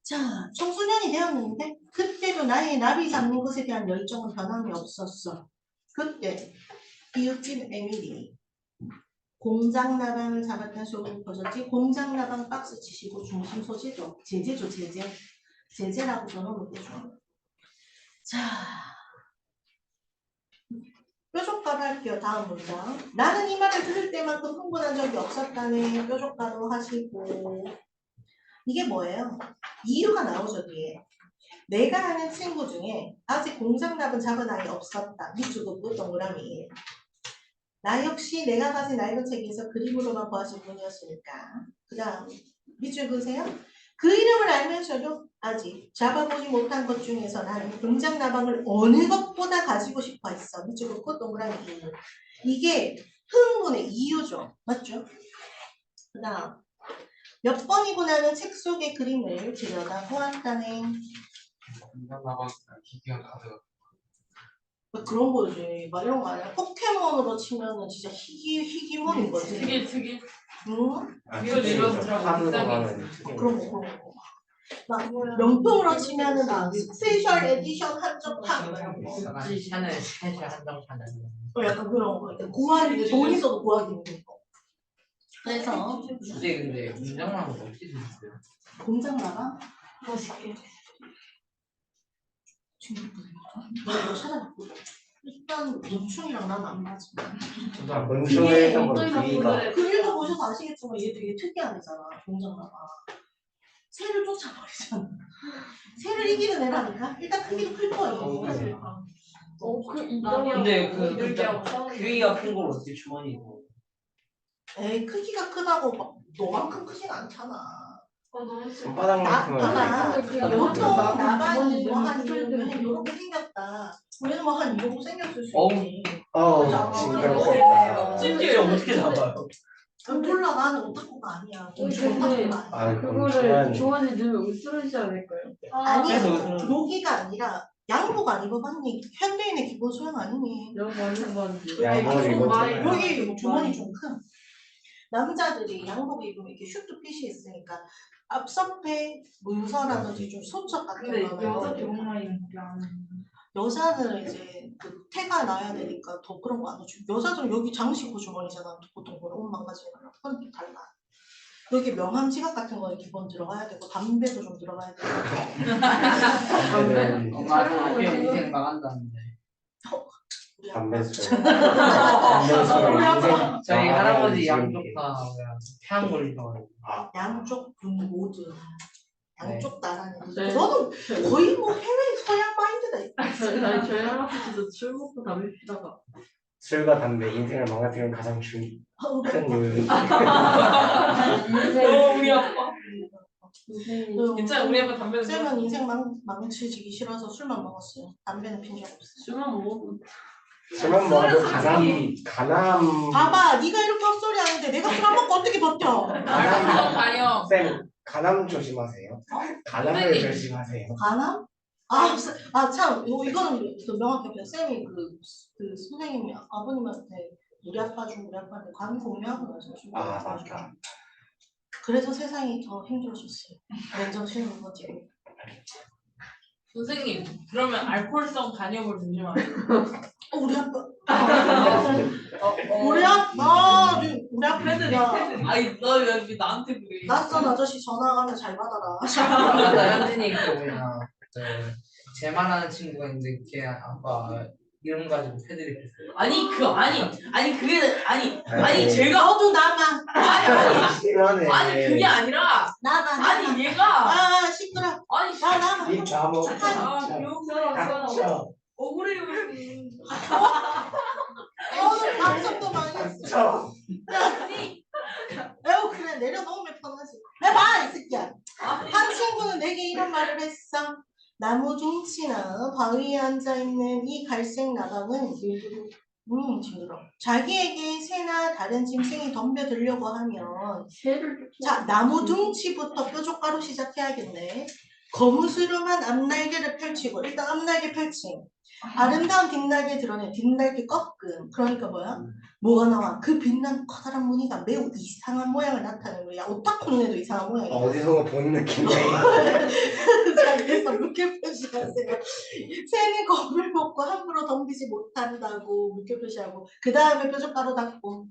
자, 청소년이 되었는데 그때도 나의 나비 잡는 것에 대한 열정은 변함이 없었어. 그때 이웃집 에밀이 공장 나방을 잡았다는 소문이 퍼졌지. 공장 나방 박스 치시고 중심 소재죠. 제재죠, 제재. 제재라고 전화를 되죠. 자, 뾰족가로 할게요. 다음 문장. 나는 이 말을 들을 때만큼 흥분한 적이 없었다네. 뾰족가로 하시고. 이게 뭐예요? 이유가 나오죠, 뒤에. 내가 아는 친구 중에 아직 공장 납은 잡은 아이 없었다. 밑줄 긋고 동그라미. 나 역시 내가 가진 낡은 책에서 그림으로만 보았을 뿐이었으니까. 그 다음 밑줄 그으세요. 그 이름을 알면서도 아직 잡아보지 못한 것 중에서 나는 공장 나방을 어느 것보다 가지고 싶어 했어. 밑줄 긋고 동그라미. 이게 흥분의 이유죠. 맞죠? 그 다음 몇 번이고 나는 책 속의 그림을 들여다보았다네. 공장 나방 기계가 가져가. 그런 거지. 막 이런 거 아니야. 포켓몬으로 치면은 진짜 희귀몬인 거지. 되게 응? 위로 내려서 들어가고 그런 거. 막 명품으로 치면은 막 스페셜 에디션 한정판 이런 거. 샤넬 스페셜 한정 샤넬. 약간 그런 거. 구하기 돈 있어도 구하기 힘든 거. 그래서 주제 근데 공장 나방 어떻게 드셨어요? 공장 나가 맛있게. 지금 이거 찾아봤고 일단 곤충이랑 난 안 맞아. 아, 곤충에서 뭐 부위가 그 읽어보셔서 아시겠지만 얘 되게 특이한 애잖아. 공장 나가. 새를 쫓아버리잖아. 새를 이기는 애라니까? 일단 크기도 클 거예요. 그 근데 그 이렇게 하고 귀가 큰 걸 어떻게 주머니고? 에이, 크기가 크다고 막 너만큼 크진 않잖아. 너무 손바닥만큼은 봐봐. 그 보통 나방 나방이 주머니 뭐한 주머니 이렇게 생겼다. 우리는 뭐한 이 정도 생겼을 수 어우. 있지. 징그럽겠다. 심지어 어떻게 잡아요? 몰라, 나는 오타쿠가 아니야. 근데 오타쿠가 아니야. 그거를 주머니 넣으면 으스러지지 않을까요? 아니, 그래서 여기가 아니라 양복 안 입어봤니? 현대인의 기본 소양 아니니? 여기 완전 반지. 양복을 입었잖아요. 여기 주머니 좀 큰. 남자들이 양복 입으면 이렇게 슈트핏이 있으니까 앞선배 문서라든지 좀 소첩 같은 근데 거는 여자 병원이 여자는 이제 그 태가 나야 되니까 더 그런 거 안 해줘. 여자들은 여기 장식 주머니잖아. 보통 그런 옷 망가지거나 그건 좀 달라. 그렇게 명함 지갑 같은 거는 기본 들어가야 되고 담배도 좀 들어가야 되고. 담배는 엄마 학교 인생 망한다는데. 우리 담배 아빠. 술. 담배 술 인생. 저희 망하는 할아버지 지금 양쪽 다 폐암 걸리셔가지고. 양쪽 분 모두 양쪽 나라는 네. 저는 거의 뭐 해외 서양 마인드가 있어요. 아니 저희 할아버지도 술 먹고 담배 피다가 술과 담배 인생을 망가뜨리는 가장 큰 이유는 우리 아빠. 인생이 괜찮아, 우리 아빠 담배는 쌤은 인생 망치지기 싫어서 술만 먹었어요. 담배는 핀 적 없어요. 술만 먹어도 술만 먹어도 가남 봐봐, 네가 이렇게 헛소리 하는데 내가 술 안 먹고 어떻게 버텨? 말도 다녀. 쌤 가남 조심하세요. 가남을 선생님. 조심하세요. 가나? 참, 이거는 또 명확해요. 쌤이 그 선생님이 아버님한테 우리 아빠한테 관 공유하고 나서 술 먹어가지고. 맞다. 그래서 세상이 더 힘들어졌어요. 맨정신으로 버티고. 선생님, 그러면 알코올성 간염을 조심하세요. 우리 아빠. 우리 우리 아빠. 우리 아빠. 패드립, 패드립. 아니, 너 왜 나한테 그래? 낯선 아저씨 전화 가면 잘 받아라. 현진이 그 뭐냐 제 말하는 친구가 있는데 걔 아빠 이름 가지고 패드립 했어요. 아니, 제가, 너도 나가. 싫어하네. 아니, 그게 아니라, 나가. 아니, 얘가, 시끄러. 아니, 나가. 이 나무. 귀여워. 억울해요. 오늘 방송도 많이 했어. 아니, 에휴 그래 내려놓으면 편하지. 해봐 이 새끼야. 아니. 한 친구는 내게 이런 말을 했어. 나무 둥치나 바위에 앉아있는 이 갈색 나방은 징그러. 자기에게 새나 다른 짐승이 덤벼들려고 하면 새를 자 나무 둥치부터 뾰족가루 시작해야겠네. 거무스름한 앞날개를 펼치고 일단 앞날개 펼침. 아름다운 뒷날개 드러내 뒷날개 꺾음. 그러니까 뭐야? 뭐가 나와? 그 빛난 커다란 무늬가 매우 이상한 모양을 나타내는 거야. 오타쿠 눈에도 이상한 모양이야. 어디서 본 느낌이야. 자, 그래서 이렇게 표시하세요. 새는 겁을 먹고 함부로 덤비지 못한다고 이렇게 표시하고 그 다음에 뾰족가루 닦고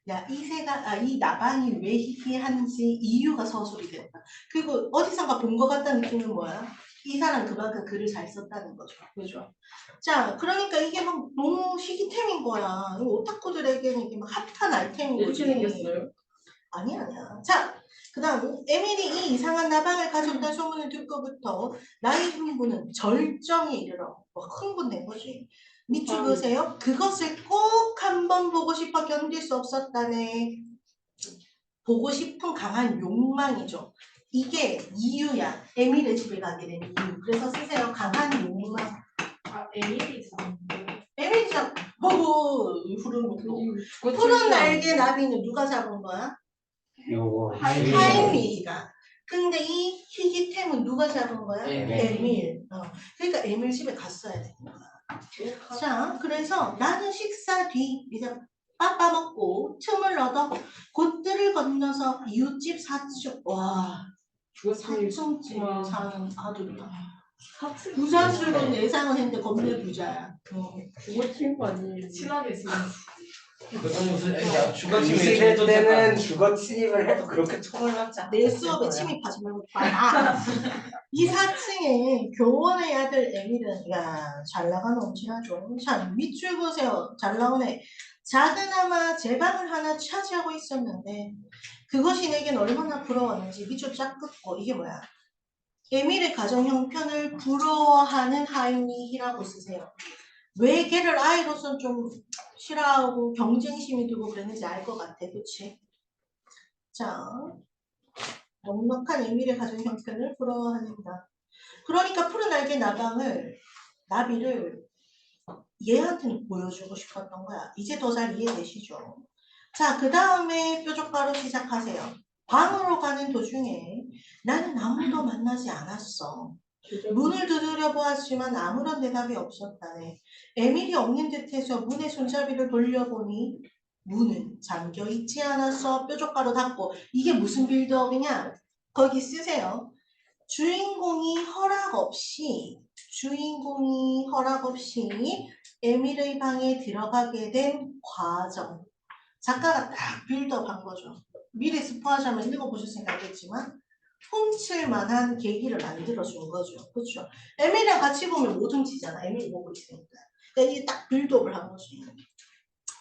야, 이 나방이 왜 희귀한지 이유가 서술이 된다. 그리고 어디선가 본 것 같다는 느낌은 뭐야? 이 사람 그만큼 글을 잘 썼다는 거죠. 그죠? 자, 그러니까 이게 막 너무 희귀템인 거야. 오타쿠들에게는 이게 막 핫한 아이템인 거지. 이렇게 생겼어요? 아니야. 자, 그 다음 에밀이 이 이상한 나방을 가졌다는 소문을 듣고부터 나의 흥분은 절정에 이르러 흥분된 거지. 밑줄 그으세요. 그것을 꼭 한번 보고 싶어 견딜 수 없었다네. 보고 싶은 강한 욕망이죠. 이게 이유야. 에밀의 집에 가게 된 이유. 그래서 쓰세요. 강한 욕망. 에밀이 있었는데. 에밀이 참 푸른 것도. 푸른 날개 나비는 누가 잡은 거야? 요거 하임리가. 근데 이 희귀템은 누가 잡은 거야? 에밀. 에밀. 그러니까 에밀 집에 갔어야 되는 거야. 자, 그래서 나는 식사 뒤 이제 빠빠 먹고 틈을 얻어 곧들을 건너서 이웃집 사촌 사촌집 와. 사는 아들이야. 사촌. 부자스러운 예상을 했는데 겁내 부자야. 그거 친구 아니에요? 친하게 지내. 그건 무슨 야 주거 이 침해 시대 때는 주거 침입을 해도 그렇게 처벌받지 않아. 내 수업에 침입하지 말고 봐라. 이 4층에 교원의 아들 에밀은 잘 나가는 엄친아죠. 자, 밑줄 보세요. 잘 나오네. 작은아마 제 방을 하나 차지하고 있었는데 그것이 내겐 얼마나 부러웠는지 밑줄 쫙 긋고 이게 뭐야? 에밀의 가정 형편을 부러워하는 하임리히라고 쓰세요. 왜 걔를 아이로서 좀 싫어하고 경쟁심이 들고 그랬는지 알 것 같아. 그치? 자, 넉넉한 에밀의 가정 형편을 부러워합니다. 그러니까 푸른 날개 나비를 얘한테는 보여주고 싶었던 거야. 이제 더 잘 이해되시죠? 자, 그 다음에 뾰족가루 시작하세요. 방으로 가는 도중에 나는 아무도 만나지 않았어. 문을 두드려 보았지만 아무런 대답이 없었다네. 에밀이 없는 듯해서 문의 손잡이를 돌려보니 문은 잠겨 있지 않았어. 뾰족가루 닫고. 이게 무슨 빌드업이냐? 거기 쓰세요. 주인공이 허락 없이 에밀의 방에 들어가게 된 과정. 작가가 딱 빌드업 한 거죠. 미리 스포하자면 읽어보셨으니까 알겠지만 훔칠 만한 계기를 만들어준 거죠. 그렇죠? 에밀이랑 같이 보면 못 훔치잖아. 에밀이 보고 있으니까. 그러니까 이게 딱 빌드업을 한 거지.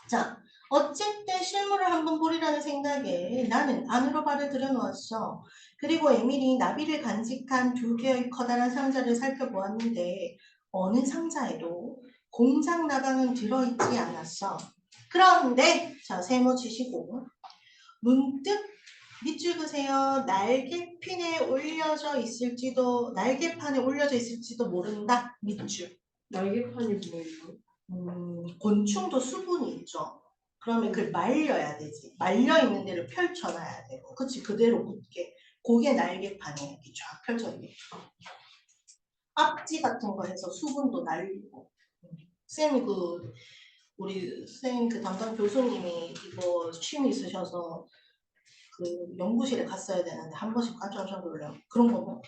자, 어쨌든 실물을 한번 보리라는 생각에 나는 안으로 발을 들여놓았어. 그리고 에밀이 나비를 간직한 두 개의 커다란 상자를 살펴보았는데 어느 상자에도 공장 나방은 들어있지 않았어. 그런데 자, 세모 치시고 문득 밑줄 그세요. 날개판에 올려져 있을지도 모른다. 밑줄. 날개판이 뭐예요? 곤충도 수분이 있죠. 그러면 그걸 말려야 되지. 말려 있는 데를 펼쳐놔야 되고, 그치? 그대로 굳게. 그게 날개판에 이렇게 쫙 펼쳐지겠죠. 앞지 같은 거 해서 수분도 날리고. 쌤이 우리 쌤 담당 교수님이 이거 취미 있으셔서 그 연구실에 갔어야 되는데 한 번씩 깜짝 놀래요. 그런 거 보면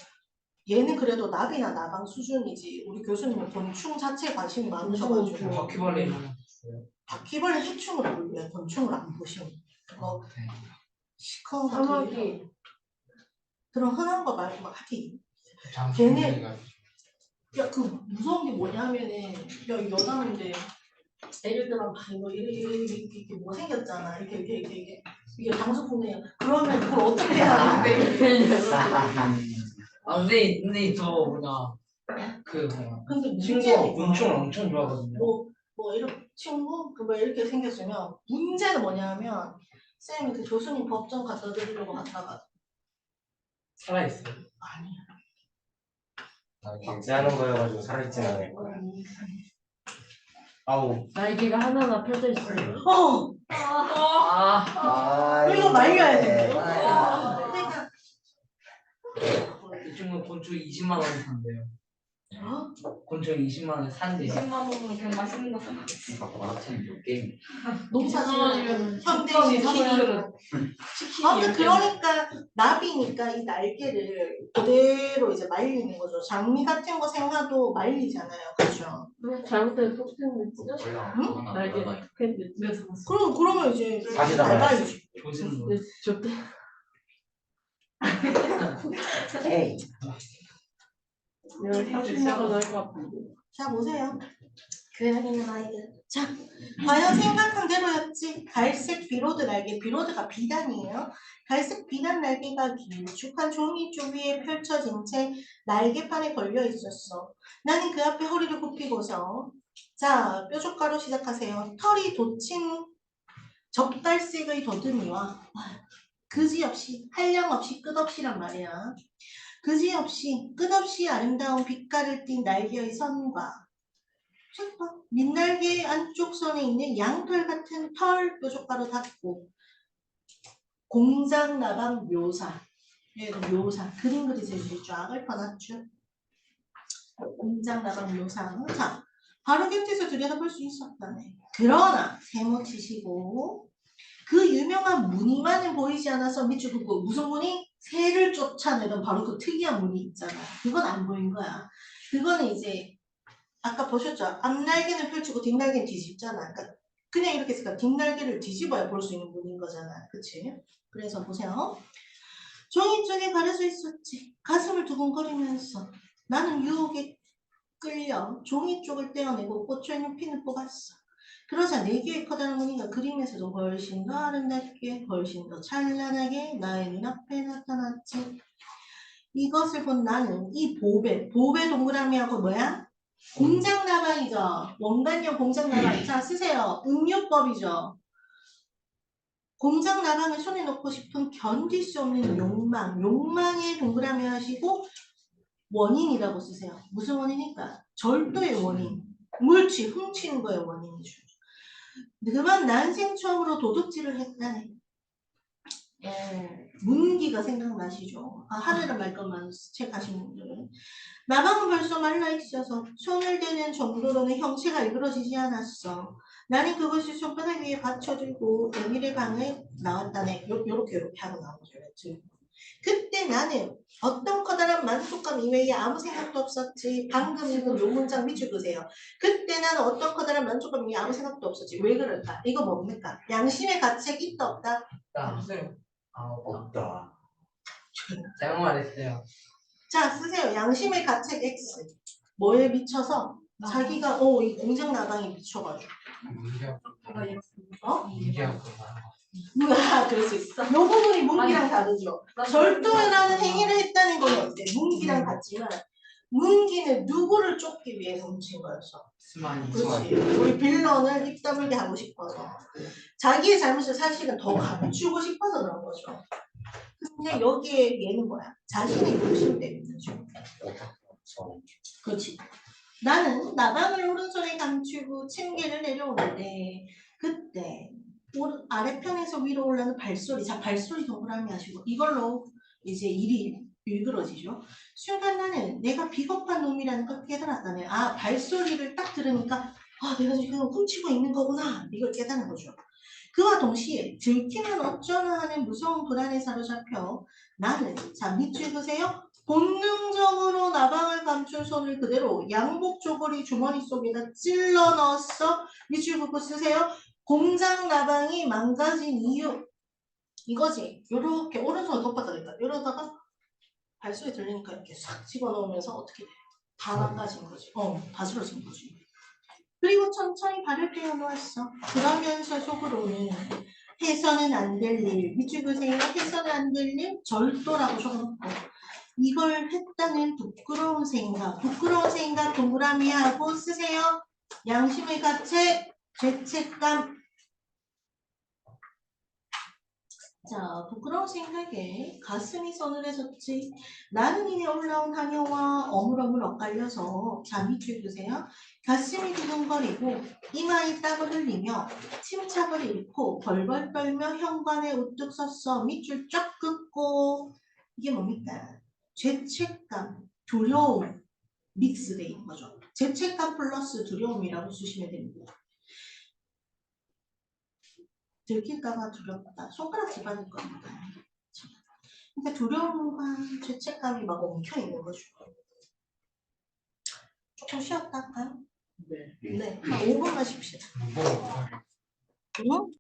얘는 그래도 나비나 나방 수준이지 우리 교수님은 곤충 자체에 관심이 많으셔가지고 바퀴벌레 이런 거 있어요. 바퀴벌레 해충으로 보려요. 곤충을 안 보시면 그거 시커먼 거 사마귀. 그런 흔한 거 말고 막 하기 걔네 야 그 무서운 게 뭐냐면은 야 여담인데 예를 들어 막 이거 이렇게 뭐 생겼잖아 이게 방수풍뎅이야 그러면 그걸 어떻게 해야 돼? 아 근데 저 뭐냐 그 근데 친구가 문제는 곤충을 엄청 좋아하거든요. 뭐 이렇게 친구 뭐 이렇게 생겼으면 문제는 뭐냐면 쌤이 그 교수님 법정 갖다 드리려고 갔다가 살아있어요. 아니야 박제하는 거여가지고 살아있진 않을 거야. 아우. 날개가 하나하나 펴져 있어요. 이거 말려야 돼. 아. 그러니까 이 친구 곤충 20만 원에 산대요. 곤충 20만 원에 산대요. 20만 원으로 그냥 맛있는 거 사면 마라톤 몇 게임? 농사지으면 현대인 한 사고를 아무튼 그러니까 나비니까 이 날개를 그대로 이제 말리는 거죠. 장미 같은 거 생화도 말리잖아요. 그렇죠? 잘못된 폭탄을 찢어? 날개 어떻게 내가 잡았어. 그러면 이제 다시 나가야지. 나가야지. 조지는 거. 좋대. 에이. 내가 30만 원할것 같은데. 자 보세요. 교양있는 아이들. 자 과연 생각한 대로였지. 갈색 비로드 날개. 비로드가 비단이에요. 갈색 비단 날개가 길쭉한 종이쪽 위에 펼쳐진 채 날개판에 걸려 있었어. 나는 그 앞에 허리를 굽히고서 자 뾰족가로 시작하세요. 털이 돋친 적달색의 더듬이와 그지없이 한량없이 끝없이란 말이야. 그지없이 끝없이 아름다운 빛깔을 띤 날개의 선과 밑날개 안쪽 선에 있는 양털 같은 털 뾰족가로 닫고 공장 나방 묘사 묘사 그림 그리세요. 쫙 읊어놨죠. 공장 나방 묘사 자 바로 곁에서 들여다볼 수 있었다네. 그러나 세모 치시고 그 유명한 무늬만은 보이지 않아서 밑줄 긋고 무슨 무늬? 새를 쫓아내던 바로 그 특이한 무늬 있잖아요. 그건 안 보인 거야. 그거는 이제 아까 보셨죠? 앞날개는 펼치고 뒷날개는 뒤집잖아. 그러니까 그냥 이렇게 했으니까 뒷날개를 뒤집어야 볼 수 있는 무늬인 거잖아. 그치? 그래서 보세요. 종이 쪽에 가려져 있었지. 가슴을 두근거리면서 나는 유혹에 끌려 종이 쪽을 떼어내고 꽂혀있는 핀을 뽑았어. 그러자 네 개의 커다란 무늬가 그림에서도 훨씬 더 아름답게 훨씬 더 찬란하게 나의 눈앞에 나타났지. 이것을 본 나는 이 보배 동그라미하고 뭐야? 공장나방이죠. 원반형 공장나방. 자 쓰세요. 음요법이죠. 공장나방을 손에 넣고 싶은 견딜 수 없는 욕망의 동그라미 하시고 원인이라고 쓰세요. 무슨 원인일까? 절도의 원인. 물질 훔치는 거의 원인이죠. 그만 난생 처음으로 도둑질을 했다네. 문기가 생각나시죠? 하늘을 말 것만 책 하신 분들은. 나방은 벌써 말라있어서 손을 대는 정도로는 형체가 일그러지지 않았어. 나는 그것을 손바닥 위에 받쳐들고 에밀의 방을 나왔다네. 요렇게 하고 나오죠. 그때 나는 어떤 커다란 만족감 이외에 아무 생각도 없었지. 방금 읽은 요 문장 밑줄 그세요. 그때 나는 어떤 커다란 만족감 이외에 아무 생각도 없었지. 왜 그럴까? 이거 뭡니까? 양심의 가책 있다 없다? 없어요. 아, 없다. 없다. 잘못 말했어요. 자, 쓰세요. 양심의 가책 X. 뭐에 미쳐서? 자기가, 이 공장 나방에 미쳐가지고. 문제없. 어? 문제없구나. 그럴 수 있어. 요 부분이 문기랑 다르죠. 절도라는 행위를 했다는 건 어때? 문기랑 같지만, 문기는 누구를 쫓기 위해서 훔친 거였어? 스마일. 그렇지. 우리 빌런을 입 다물게 하고 싶어서. 자기의 잘못을 사실은 더 감추고 싶어서 그런 거죠. 근데 여기에 얘는 뭐야? 자신의 욕심 때문이죠. 그렇지. 나는 나방을 오른손에 감추고 층계를 내려오는데 그때 아래편에서 위로 올라오는 발소리. 자, 발소리 동그라미 하시고 이걸로 이제 일이 일그러지죠. 순간 나는 내가 비겁한 놈이라는 걸 깨달았다네. 아, 발소리를 딱 들으니까 내가 지금 훔치고 있는 거구나. 이걸 깨닫는 거죠. 그와 동시에 들키면 어쩌나 하는 무서운 불안에 사로잡혀 나는, 자, 밑줄 그세요. 본능적으로 나방을 감춘 손을 그대로 양복 조거리 주머니 속에다 찔러 넣었어. 밑줄 긋고 쓰세요. 공장 나방이 망가진 이유. 이거지. 요렇게 오른손을 덮었다 그랬다. 이러다가 발소리 들리니까 이렇게 싹 집어넣으면서 어떻게 돼? 다 망가진 거지. 다 쓰러진 거지. 그리고 천천히 발을 떼어놓았어. 그러면서 속으로는 해서는 안 될 일, 밑줄 그세요. 해서는 안 될 일, 절도라고 적어놓고 이걸 했다는 부끄러운 생각 동그라미 하고 쓰세요. 양심의 가책, 죄책감. 자, 부끄러운 생각에 가슴이 서늘해졌지. 나는 이내 올라온 한여와 어물어물 엇갈려서 자, 밑줄 그세요. 가슴이 두근거리고 이마에 땀을 흘리며 침착을 잃고 벌벌 떨며 현관에 우뚝 섰어. 밑줄 쫙 긋고 이게 뭡니까? 죄책감, 두려움 믹스되어 있는 거죠. 죄책감 플러스 두려움이라고 쓰시면 됩니다. 들킬까봐 두렵다. 손가락 집어넣을 겁니다. 그러니까 두려움과 죄책감이 막 엉켜 있는 거죠. 조금 쉬었다 할까요? 네. 한 5분만 쉽시다. 응?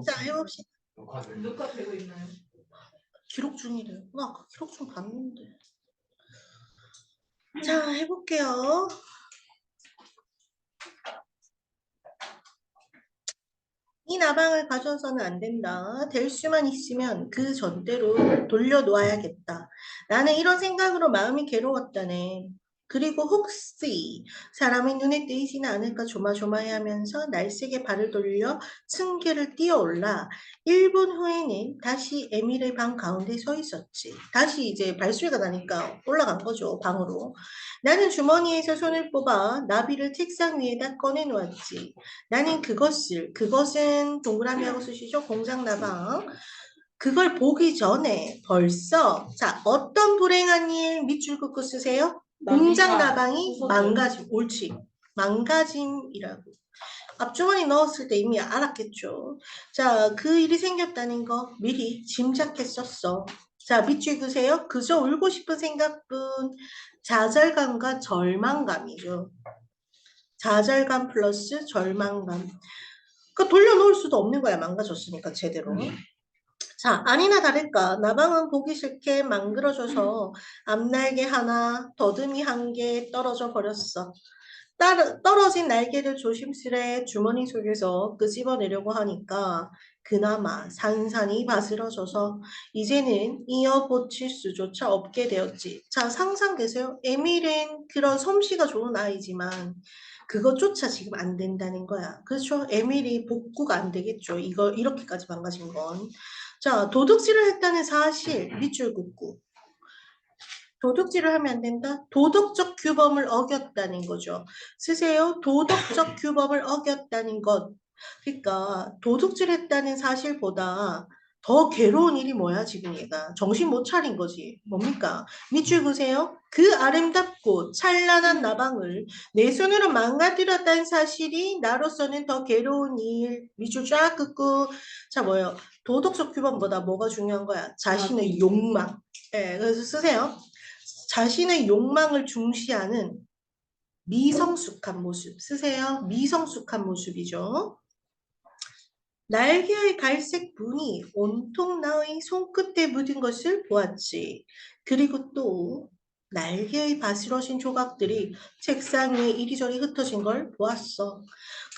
자, 해봅시다. 녹화 되고 있나요? 기록 중이래요. 나 아까 기록 좀 봤는데. 자, 해볼게요. 이 나방을 가져서는 안 된다. 될 수만 있으면 그 전대로 돌려놓아야겠다. 나는 이런 생각으로 마음이 괴로웠다네. 그리고 혹시 사람의 눈에 띄지는 않을까 조마조마해하면서 날쌔게 발을 돌려 층계를 뛰어올라 1분 후에는 다시 에밀의 방 가운데 서 있었지. 다시 이제 발소리가 나니까 올라간 거죠, 방으로. 나는 주머니에서 손을 뽑아 나비를 책상 위에다 꺼내놓았지. 나는 그것은 동그라미하고 쓰시죠? 공장 나방. 그걸 보기 전에 벌써, 자, 어떤 불행한 일 밑줄 긋고 쓰세요? 공장 나방이 망가짐, 옳지. 망가짐이라고. 앞주머니 넣었을 때 이미 알았겠죠. 자, 그 일이 생겼다는 거 미리 짐작했었어. 자, 밑줄 그세요. 그저 울고 싶은 생각뿐. 좌절감과 절망감이죠. 좌절감 플러스 절망감. 그 돌려놓을 수도 없는 거야. 망가졌으니까 제대로. 자, 아니나 다를까 나방은 보기 싫게 망그러져서 앞날개 하나, 더듬이 한 개 떨어져 버렸어. 떨어진 날개를 조심스레 주머니 속에서 끄집어내려고 하니까 그나마 산산이 바스러져서 이제는 이어붙일 수조차 없게 되었지. 자, 상상되세요? 에밀은 그런 솜씨가 좋은 아이지만 그것조차 지금 안 된다는 거야. 그렇죠? 에밀이 복구가 안 되겠죠. 이거 이렇게까지 망가진 건. 자, 도둑질을 했다는 사실 밑줄 긋고 도둑질을 하면 안 된다? 도덕적 규범을 어겼다는 거죠. 쓰세요. 도덕적 규범을 어겼다는 것. 그러니까 도둑질했다는 사실보다 더 괴로운 일이 뭐야 지금 얘가. 정신 못 차린 거지. 뭡니까? 밑줄 그세요. 그 아름답고 찬란한 나방을 내 손으로 망가뜨렸다는 사실이 나로서는 더 괴로운 일. 밑줄 쫙 긋고 자 뭐예요? 도덕적 규범보다 뭐가 중요한 거야? 자신의 욕망. 예, 그래서 쓰세요. 자신의 욕망을 중시하는 미성숙한 모습 쓰세요. 미성숙한 모습이죠. 날개의 갈색 분이 온통 나의 손끝에 묻은 것을 보았지. 그리고 또 날개의 바스러진 조각들이 책상 위에 이리저리 흩어진 걸 보았어.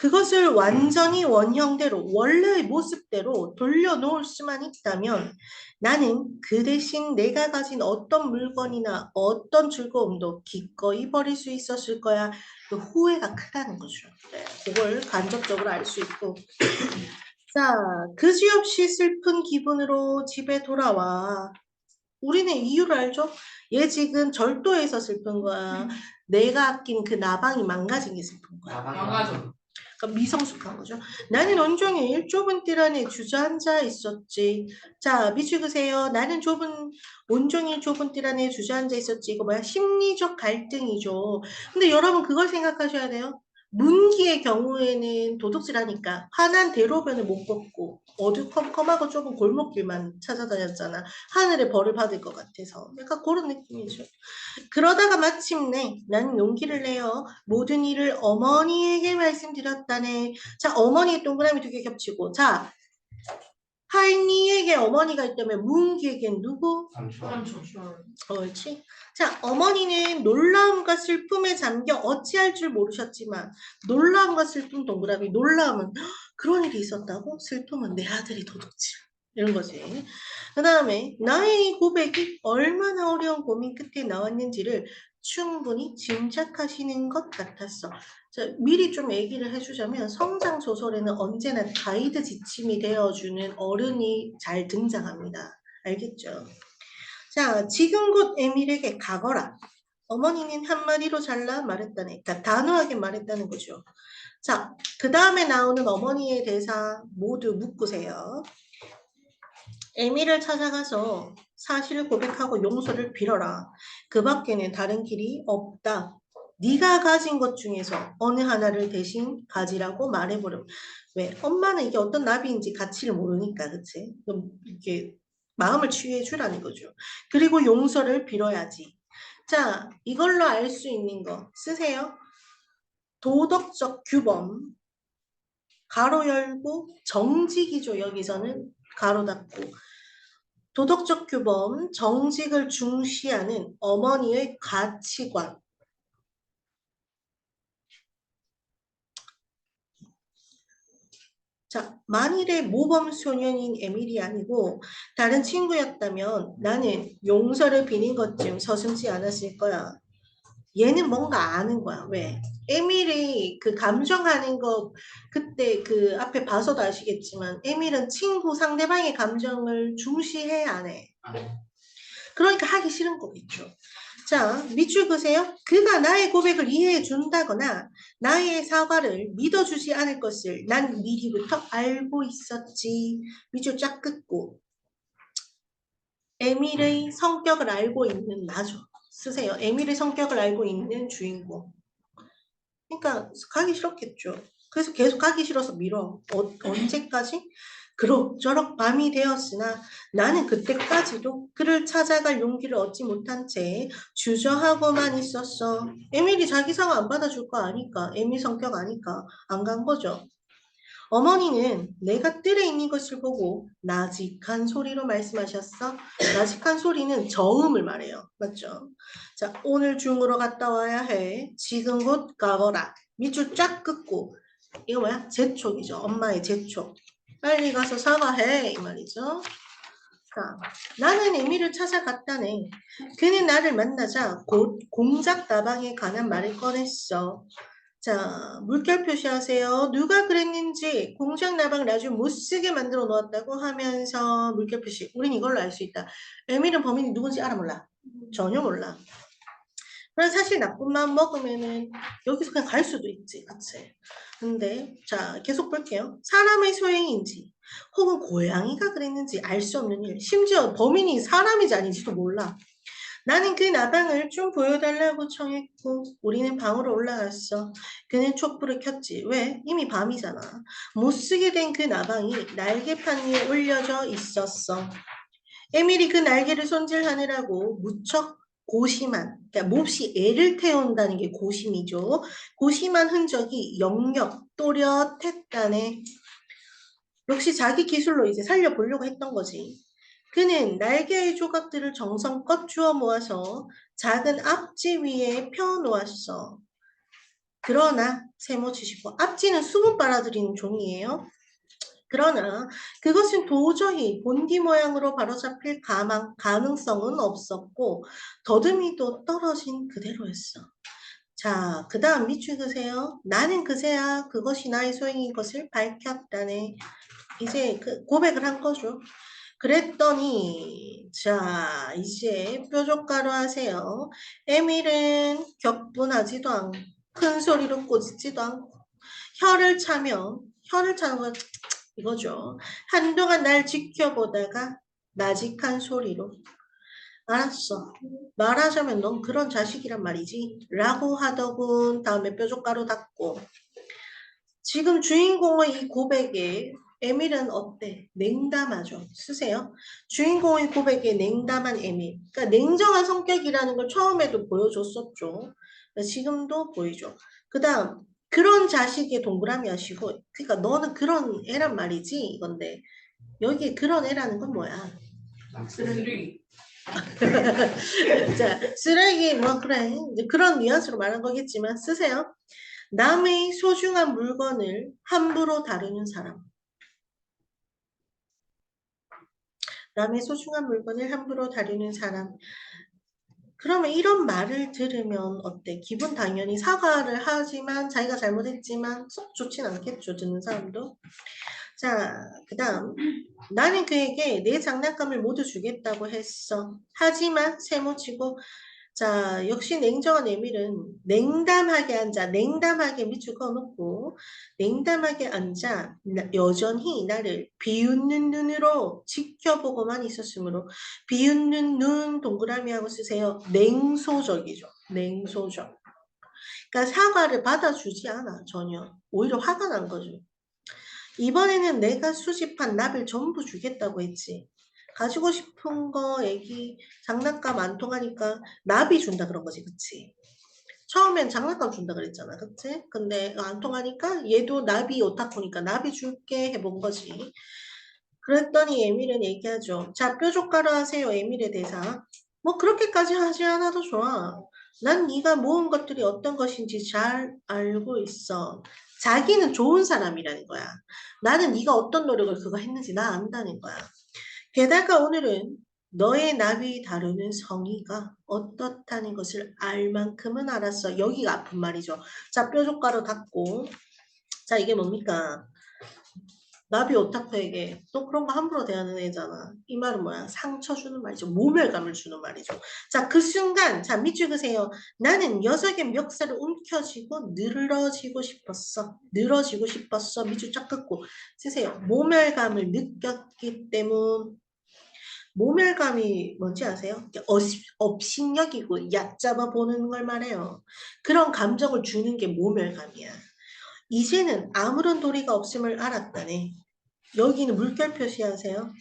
그것을 완전히 원형대로 원래의 모습대로 돌려놓을 수만 있다면 나는 그 대신 내가 가진 어떤 물건이나 어떤 즐거움도 기꺼이 버릴 수 있었을 거야. 그 후회가 크다는 거죠. 네, 그걸 간접적으로 알 수 있고. 자, 그지없이 슬픈 기분으로 집에 돌아와. 우리는 이유를 알죠? 얘 지금 절도해서 슬픈 거야. 내가 아낀 그 나방이 망가진 게 슬픈 거야. 망가져. 그러니까 미성숙한 거죠. 나는 온종일 좁은 뜰 안에 주저앉아 있었지. 자, 비추으세요. 나는 온종일 좁은 뜰 안에 주저앉아 있었지. 이거 뭐야? 심리적 갈등이죠. 근데 여러분 그걸 생각하셔야 돼요. 문기의 경우에는 도둑질하니까 환한 대로변을 못 걷고 어두컴컴하고 좁은 골목길만 찾아다녔잖아. 하늘에 벌을 받을 것 같아서. 약간 그런 느낌이죠. 그러다가 마침내 나는 용기를 내어 모든 일을 어머니에게 말씀드렸다네. 자, 어머니의 동그라미 2개 겹치고. 자, 할미에게 어머니가 있다면 문기에겐 누구? 삼촌. 옳지. 자, 어머니는 놀라움과 슬픔에 잠겨 어찌할 줄 모르셨지만 놀라움과 슬픔 동그라미. 놀라움은 그런 일이 있었다고? 슬픔은 내 아들이 도둑질. 이런 거지. 그 다음에 나의 고백이 얼마나 어려운 고민 끝에 나왔는지를 충분히 짐작하시는 것 같았어. 자, 미리 좀 얘기를 해주자면 성장 소설에는 언제나 가이드 지침이 되어주는 어른이 잘 등장합니다. 알겠죠? 자, 지금 곧 에밀에게 가거라. 어머니는 한마디로 잘라 말했다네. 그러니까 단호하게 말했다는 거죠. 자, 그 다음에 나오는 어머니의 대사 모두 묶으세요. 에밀을 찾아가서 사실을 고백하고 용서를 빌어라. 그 밖에는 다른 길이 없다. 네가 가진 것 중에서 어느 하나를 대신 가지라고 말해보렴. 왜? 엄마는 이게 어떤 나비인지 가치를 모르니까, 그치? 그럼 이렇게 마음을 치유해 주라는 거죠. 그리고 용서를 빌어야지. 자, 이걸로 알 수 있는 거 쓰세요. 도덕적 규범, 가로 열고 정직이죠. 여기서는 가로 닫고. 도덕적 규범, 정직을 중시하는 어머니의 가치관. 자, 만일에 모범 소년인 에밀이 아니고 다른 친구였다면 나는 용서를 비는 것쯤 서슴지 않았을 거야. 얘는 뭔가 아는 거야. 왜? 에밀이 그 감정하는 거 그때 그 앞에 봐서도 아시겠지만 에밀은 친구 상대방의 감정을 중시해 안 해. 그러니까 하기 싫은 거겠죠. 자, 밑줄 그세요. 그가 나의 고백을 이해해 준다거나 나의 사과를 믿어주지 않을 것을 난 미리부터 알고 있었지. 밑줄 쫙 긋고 에밀의 성격을 알고 있는 나죠. 쓰세요. 에밀의 성격을 알고 있는 주인공. 그러니까 가기 싫었겠죠. 그래서 계속 가기 싫어서 미뤄. 언제까지? 그럭저럭 밤이 되었으나 나는 그때까지도 그를 찾아갈 용기를 얻지 못한 채 주저하고만 있었어. 에밀이 자기 사과 안 받아줄 거 아니까. 에밀 성격 아니까 안 간 거죠. 어머니는 내가 뜰에 있는 것을 보고 나직한 소리로 말씀하셨어. 나직한 소리는 저음을 말해요. 맞죠? 자, 오늘 중으로 갔다 와야 해. 지금 곧 가거라. 밑줄 쫙 긋고 이거 뭐야? 재촉이죠. 엄마의 재촉. 빨리 가서 사과해 이 말이죠. 자, 나는 에밀을 찾아갔다네. 그는 나를 만나자 곧 공작 나방에 관한 말을 꺼냈어. 자, 물결 표시하세요. 누가 그랬는지 공작 나방을 아주 못쓰게 만들어 놓았다고 하면서 물결 표시. 우린 이걸로 알 수 있다. 에밀은 범인이 누군지 알아 몰라? 전혀 몰라. 그래서 사실 나쁜 마음 먹으면은 여기서 그냥 갈 수도 있지, 그치? 근데 자 계속 볼게요. 사람의 소행인지 혹은 고양이가 그랬는지 알 수 없는 일. 심지어 범인이 사람인지 아닌지도 몰라. 나는 그 나방을 좀 보여달라고 청했고 우리는 방으로 올라갔어. 그는 촛불을 켰지. 왜? 이미 밤이잖아. 못쓰게 된 그 나방이 날개판 위에 올려져 있었어. 에밀이 그 날개를 손질하느라고 무척 고심한, 그러니까 몹시 애를 태운다는 게 고심이죠. 고심한 흔적이 역력, 또렷했다네. 역시 자기 기술로 이제 살려보려고 했던 거지. 그는 날개의 조각들을 정성껏 주워 모아서 작은 앞지 위에 펴놓았어. 그러나 세모치시고 앞지는 수분 빨아들이는 종이에요. 그러나 그것은 도저히 본디 모양으로 바로잡힐 가능성은 없었고 더듬이도 떨어진 그대로였어. 자, 그 다음 밑줄 그세요. 나는 그새야 그것이 나의 소행인 것을 밝혔다네. 이제 그 고백을 한 거죠. 그랬더니 자 이제 뾰족가루 하세요. 에밀은 격분하지도 않고 큰 소리로 꾸짖지도 않고 혀를 차는 건 이거죠. 한동안 날 지켜보다가 나직한 소리로 알았어. 말하자면 넌 그런 자식이란 말이지. 라고 하더군. 다음에 뾰족가루 닦고. 지금 주인공의 이 고백에 에밀은 어때? 냉담하죠. 쓰세요. 주인공의 고백에 냉담한 에밀. 그러니까 냉정한 성격이라는 걸 처음에도 보여줬었죠. 그러니까 지금도 보이죠. 그 다음 그런 자식의 동그라미 하시고 그러니까 너는 그런 애란 말이지 이건데 여기 그런 애라는 건 뭐야? 쓰레기. 자, 쓰레기 뭐 그래 이제 그런 뉘앙스로 말한 거겠지만 쓰세요. 남의 소중한 물건을 함부로 다루는 사람. 남의 소중한 물건을 함부로 다루는 사람. 그러면 이런 말을 들으면 어때? 기분 당연히 사과를 하지만 자기가 잘못했지만 썩 좋진 않겠죠. 듣는 사람도. 자, 그 다음. 나는 그에게 내 장난감을 모두 주겠다고 했어. 하지만 세모치고 자, 역시 냉정한 에밀은 냉담하게 앉아, 냉담하게 밑줄 그어놓고 냉담하게 앉아 여전히 나를 비웃는 눈으로 지켜보고만 있었으므로 비웃는 눈 동그라미하고 쓰세요. 냉소적이죠. 냉소적. 그러니까 사과를 받아주지 않아 전혀. 오히려 화가 난 거죠. 이번에는 내가 수집한 납을 전부 주겠다고 했지. 가지고 싶은 거 얘기 장난감 안 통하니까 나비 준다 그런 거지, 그치? 처음엔 장난감 준다 그랬잖아, 그치? 근데 안 통하니까 얘도 나비 오타쿠니까 나비 줄게 해본 거지. 그랬더니 에밀은 얘기하죠. 자, 뾰족가루 하세요, 에밀의 대사. 뭐 그렇게까지 하지 않아도 좋아. 난 네가 모은 것들이 어떤 것인지 잘 알고 있어. 자기는 좋은 사람이라는 거야. 나는 네가 어떤 노력을 그거 했는지 나 안다는 거야. 게다가 오늘은 너의 나비 다루는 성의가 어떻다는 것을 알 만큼은 알았어. 여기가 아픈 말이죠. 자, 뾰족가루 닫고. 자, 이게 뭡니까? 나비 오타쿠에게 또 그런 거 함부로 대하는 애잖아. 이 말은 뭐야? 상처 주는 말이죠. 모멸감을 주는 말이죠. 자, 그 순간, 자, 밑줄 그세요. 나는 녀석의 멱살을 움켜쥐고 늘어지고 싶었어. 늘어지고 싶었어. 밑줄 쫙 긋고 쓰세요. 모멸감을 느꼈기 때문. 모멸감이 뭔지 아세요? 업신여기고 얕잡아 보는 걸 말해요. 그런 감정을 주는 게 모멸감이야. 이제는 아무런 도리가 없음을 알았다네. 여기는 물결 표시하세요.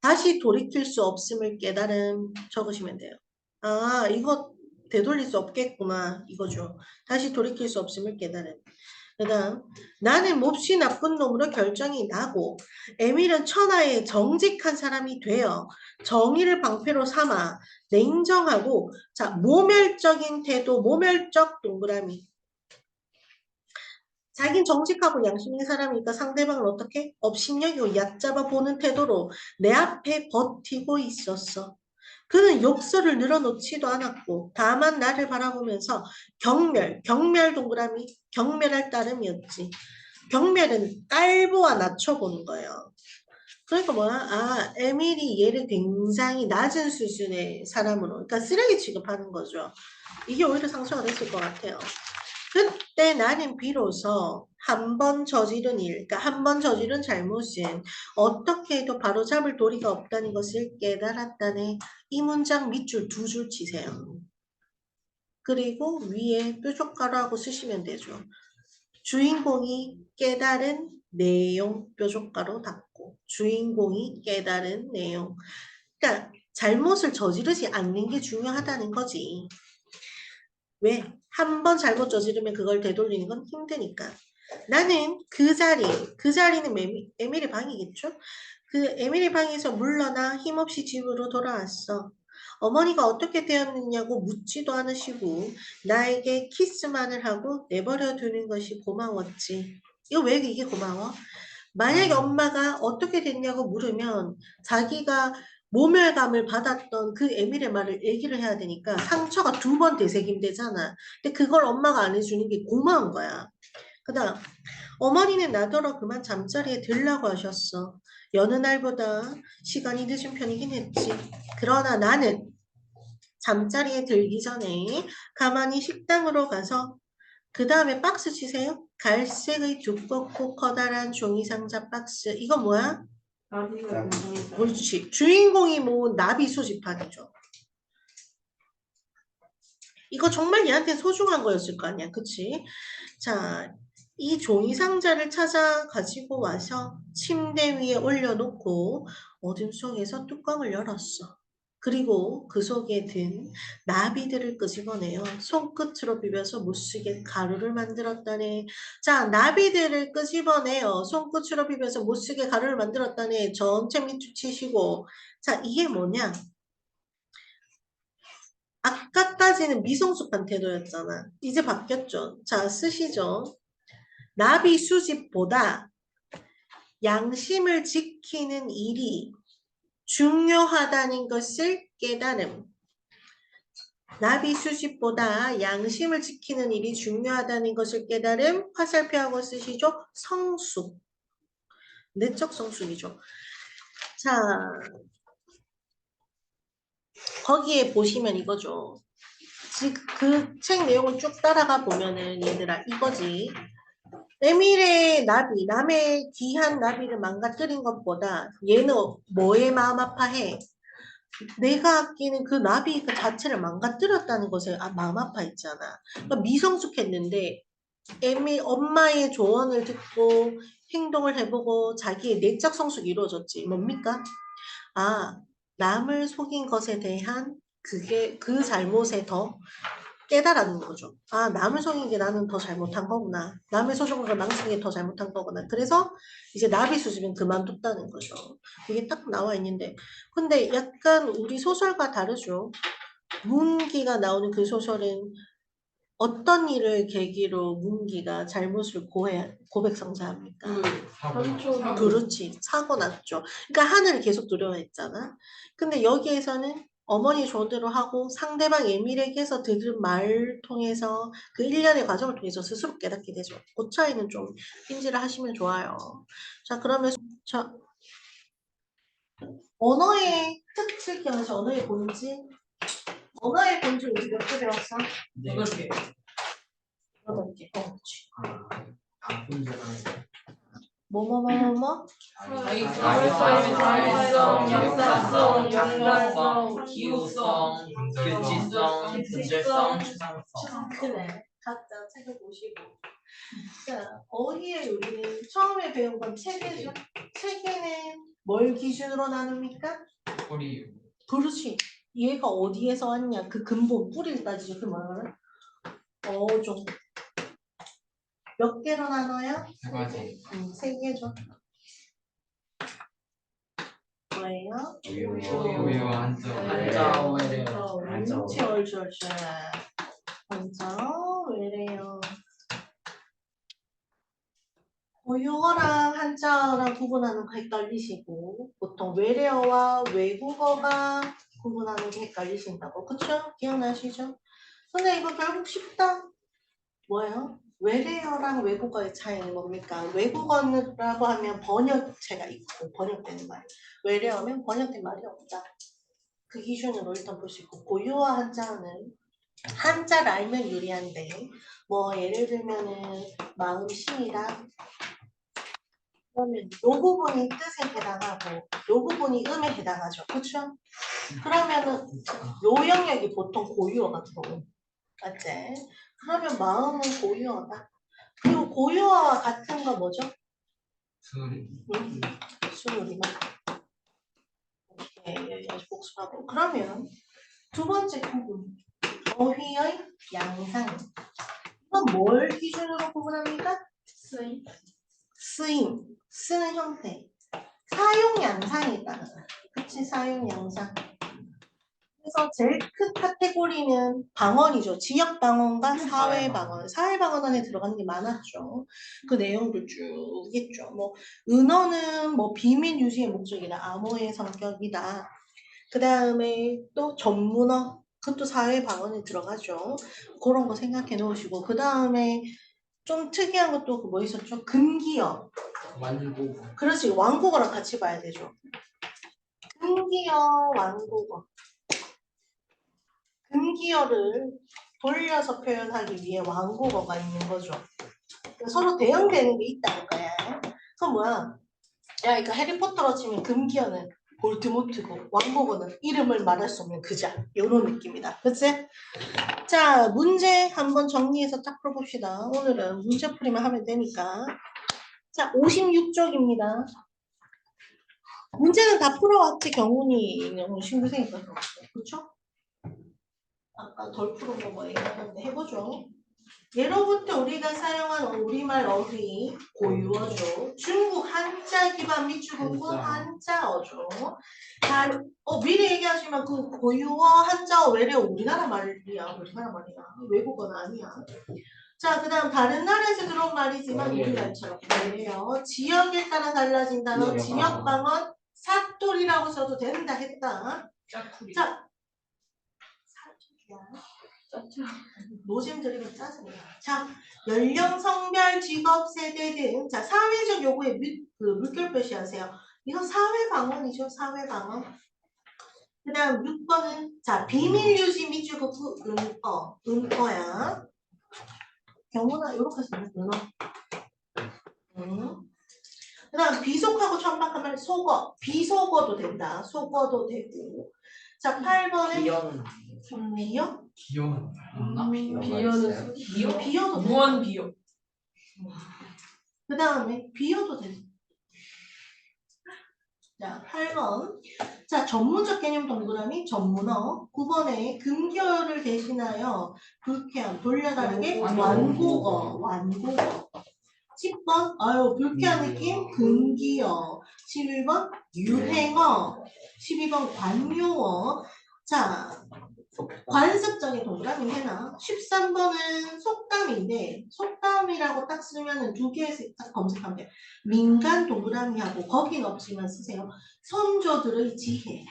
다시 돌이킬 수 없음을 깨달음 적으시면 돼요. 아, 이거 되돌릴 수 없겠구나. 이거죠. 다시 돌이킬 수 없음을 깨달음. 그 다음 나는 몹시 나쁜 놈으로 결정이 나고 에밀은 천하의 정직한 사람이 되어 정의를 방패로 삼아 냉정하고 자 모멸적인 태도 모멸적 동그라미 자긴 정직하고 양심 있는 사람이니까 상대방을 어떻게? 업신여기고 얕잡아 보는 태도로 내 앞에 버티고 있었어. 그는 욕설을 늘어놓지도 않았고 다만 나를 바라보면서 경멸 동그라미, 경멸할 따름이었지. 경멸은 깔보아 낮춰보는 거예요. 그러니까 뭐야? 아, 에밀이 얘를 굉장히 낮은 수준의 사람으로, 그러니까 쓰레기 취급하는 거죠. 이게 오히려 상처가 됐을 것 같아요. 그때 나는 비로소 한 번 저지른 일, 그러니까 한 번 저지른 잘못은 어떻게 해도 바로잡을 도리가 없다는 것을 깨달았다네. 이 문장 밑줄 두 줄 치세요. 그리고 위에 뾰족가루하고 쓰시면 되죠. 주인공이 깨달은 내용 뾰족가루 닫고 주인공이 깨달은 내용. 그러니까 잘못을 저지르지 않는 게 중요하다는 거지. 왜? 한 번 잘못 저지르면 그걸 되돌리는 건 힘드니까. 나는 그 자리는 에밀의 방이겠죠? 그 에밀의 방에서 물러나 힘없이 집으로 돌아왔어. 어머니가 어떻게 되었느냐고 묻지도 않으시고 나에게 키스만을 하고 내버려 두는 것이 고마웠지. 이거 왜 이게 고마워? 만약에 엄마가 어떻게 됐냐고 물으면 자기가 모멸감을 받았던 그 에밀의 말을 얘기를 해야 되니까 상처가 2번 되새김되잖아. 근데 그걸 엄마가 안 해주는 게 고마운 거야. 그 다음 어머니는 나더러 그만 잠자리에 들라고 하셨어. 여느 날보다 시간이 늦은 편이긴 했지. 그러나 나는 잠자리에 들기 전에 가만히 식당으로 가서 그 다음에 박스 치세요. 갈색의 두껍고 커다란 종이상자 박스. 이거 뭐야? 나비가 공룡이다. 그렇지. 주인공이 모은 나비 수집판이죠. 이거 정말 얘한테 소중한 거였을 거 아니야. 그치? 자, 이 종이 상자를 찾아 가지고 와서 침대 위에 올려놓고 어둠 속에서 뚜껑을 열었어. 그리고 그 속에 든 나비들을 끄집어내어 손끝으로 비벼서 못쓰게 가루를 만들었다네. 자, 나비들을 끄집어내어 손끝으로 비벼서 못쓰게 가루를 만들었다네. 전체 밑줄 치시고. 자, 이게 뭐냐? 아까까지는 미성숙한 태도였잖아. 이제 바뀌었죠. 자, 쓰시죠. 나비 수집보다 양심을 지키는 일이 중요하다는 것을 깨달음. 나비 수집보다 양심을 지키는 일이 중요하다는 것을 깨달음. 화살표하고 쓰시죠. 성숙. 내적 성숙이죠. 자, 거기에 보시면 이거죠. 그 책 내용을 쭉 따라가 보면은 얘들아 이거지. 에밀의 나비, 남의 귀한 나비를 망가뜨린 것보다 얘는 뭐에 마음 아파해? 내가 아끼는 그 나비 그 자체를 망가뜨렸다는 것에 마음 아파했잖아. 그러니까 미성숙했는데 에밀 엄마의 조언을 듣고 행동을 해보고 자기의 내적 성숙이 이루어졌지. 뭡니까? 아, 남을 속인 것에 대한 그게 그 잘못에 더 깨달았는 거죠. 아, 남을 속인 게 나는 더 잘못한 거구나. 남의 소중한 걸 망친 게 더 잘못한 거구나. 그래서 이제 나비 수집은 그만뒀다는 거죠. 이게 딱 나와 있는데. 근데 약간 우리 소설과 다르죠. 문기가 나오는 그 소설은 어떤 일을 계기로 문기가 잘못을 고백성사합니까? 삼촌. 그렇지. 사고 났죠. 그러니까 하늘을 계속 두려워했잖아. 근데 여기에서는 어머니 조언대로 하고 상대방 예민에게서 들은 말을 통해서 그 일련의 과정을 통해서 스스로 깨닫게 되죠. 그 차이는 좀 인지를 하시면 좋아요. 자, 그러면 자, 언어의 특질 기억나죠? 언어의 본질? 언어의 본질 우리 몇 개 배웠어? 8개. 8개. 그렇지. 아, 문제가 뭐뭐뭐뭐뭐? 사회성, 역사성, 연관성, 기호성, 규칙성, 분절성, 추상성. 그래. 각자 책을 보시고. 자, 어휘의 요리는 처음에 배운 건 체계죠. 체계는 뭘 기준으로 나눕니까? 우리 그렇지. 얘가 어디에서 왔냐? 그 근본 뿌리를 따지죠. 그 말은 어종. 몇 개로 나눠요? 3가지. 3개죠. 뭐예요? 우유 한자 외래. 한자어. 옳지. 한자어 외래요. 고유어랑 한자어랑 구분하는 거 헷갈리시고 보통 외래어와 외국어가 구분하는 게 헷갈리신다고. 그쵸? 기억나시죠? 근데 이거 결국 쉽다. 뭐예요? 외래어랑 외국어의 차이는 뭡니까? 외국어라고 하면 번역체가 있고 번역되는 말. 외래어면 번역된 말이 없다. 그 기준으로 일단 보시고 고유어 한자어는 한자를 알면 유리한데 뭐 예를 들면은 마음심이다. 그러면 요 부분이 뜻에 해당하고 요 부분이 음에 해당하죠. 그렇죠? 그러면은 요 영역이 보통 고유어가 들어오는 맞지? 그러면 마음은 고유어다. 그리고 고유어와 같은 거 뭐죠? 소리. 수누리만. 여기까지 복습하고. 그러면 두 번째 구분. 어휘의 양상. 이건 뭘 기준으로 구분합니까? 쓰임. 쓰임, 쓰는 형태. 사용 양상이 있다는 거야. 그치, 사용 양상. 그래서 제일 큰 카테고리는 방언이죠. 지역 방언과 사회 방언. 사회 방언 안에 들어가는 게 많았죠. 그 내용들 쭉 있죠. 뭐 은어는 뭐 비밀 유지의 목적이다. 암호의 성격이다. 그 다음에 또 전문어. 그것도 사회 방언에 들어가죠. 그런 거 생각해 놓으시고 그 다음에 좀 특이한 것도 뭐 있었죠? 금기어. 완고. 그렇지. 완국어랑 같이 봐야 되죠. 금기어, 완국어. 금기어를 돌려서 표현하기 위해 완국어가 있는 거죠. 서로 대응되는 게 있다는 거야. 그럼 뭐야? 야, 그러니까 해리포터로 치면 금기어는 볼드모트고 완국어는 이름을 말할 수 없는 그자. 이런 느낌이다. 그치? 자, 문제 한번 정리해서 딱 풀어봅시다. 오늘은 문제 풀이만 하면 되니까. 자, 56쪽입니다. 문제는 다 풀어왔지, 경훈이는 신규생이니까 그렇죠? 아까 덜 풀은 거 뭐 얘기하는데 해보죠. 예로부터 우리가 사용한 우리말 어휘 고유어죠. 중국 한자 기반 및 중국어 한자어죠. 미리 얘기하지만 그 고유어 한자어 외래 우리나라 말이야. 우리나라 말이야. 외국어는 아니야. 자, 그 다음 다른 나라에서 들어온 말이지만 우리나라처럼 그래요. 지역에 따라 달라진다는 지역 방언 사투리라고 써도 된다 했다. 짜투리. 자, 사투리야. 노잼 들이면 짜증이야. 자, 연령, 성별, 직업, 세대 등 자 사회적 요구에 물결 표시하세요. 이거 사회 방언이죠. 사회 방언. 그 다음 6번은 자 비밀 유지 및 주거부 은어야. 경우나 이렇게 쓰면 은어. 그 다음 비속하고 천박하면 속어. 비속어도 된다. 속어도 되고. 자 8번은 비연. 비어? 비연. 비어는 비어도 된다. 무한 비어. 그 다음에 비어도 된다. 자 8번. 자 전문적 개념 동그라미 전문어. 9번에 금기어를 대신하여 불쾌함 돌려다르게 완곡어. 완곡어. 10번 아유 불쾌한 느낌 금기어. 11번 유행어. 12번 관용어. 자 관습적인 동그라미 해놔. 13번은 속담인데 속담이라고 딱 쓰면은 두 개에서 딱 검색하면 돼. 민간 동그라미하고 거긴 없지만 쓰세요. 선조들의 지혜.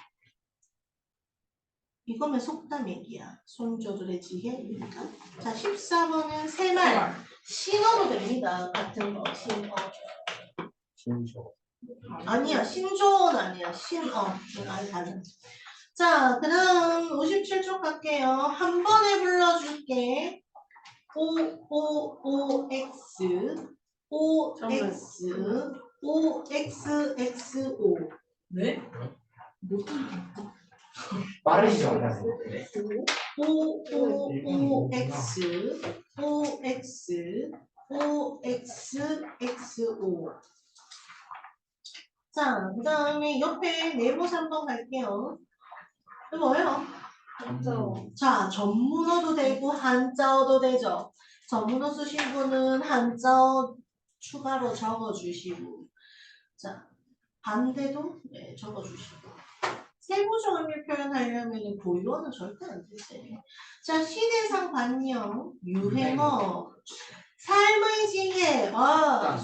이거면 속담 얘기야. 선조들의 지혜 민간. 자 14번은 새말. 신어도 됩니다. 같은 거 신어. 신조. 아니야 신조어는 아니야. 신어. 아니 다른. 자, 그 다음 57쪽 갈게요. 한 번에 불러줄게. OOOX OX OXXO 네? 빠르시죠? OOOX OXXO 자, 그 다음에 옆에 네모사 한번 갈게요. 이거 뭐예요? 자, 전문어도 되고 한자어도 되죠. 전문어 쓰신 분은 한자어 추가로 적어주시고 자, 반대도 네, 적어주시고 세부적 의미를 표현하려면 고유어는 절대 안 되세요. 자, 시대상 반영, 유행어, 삶의 지혜,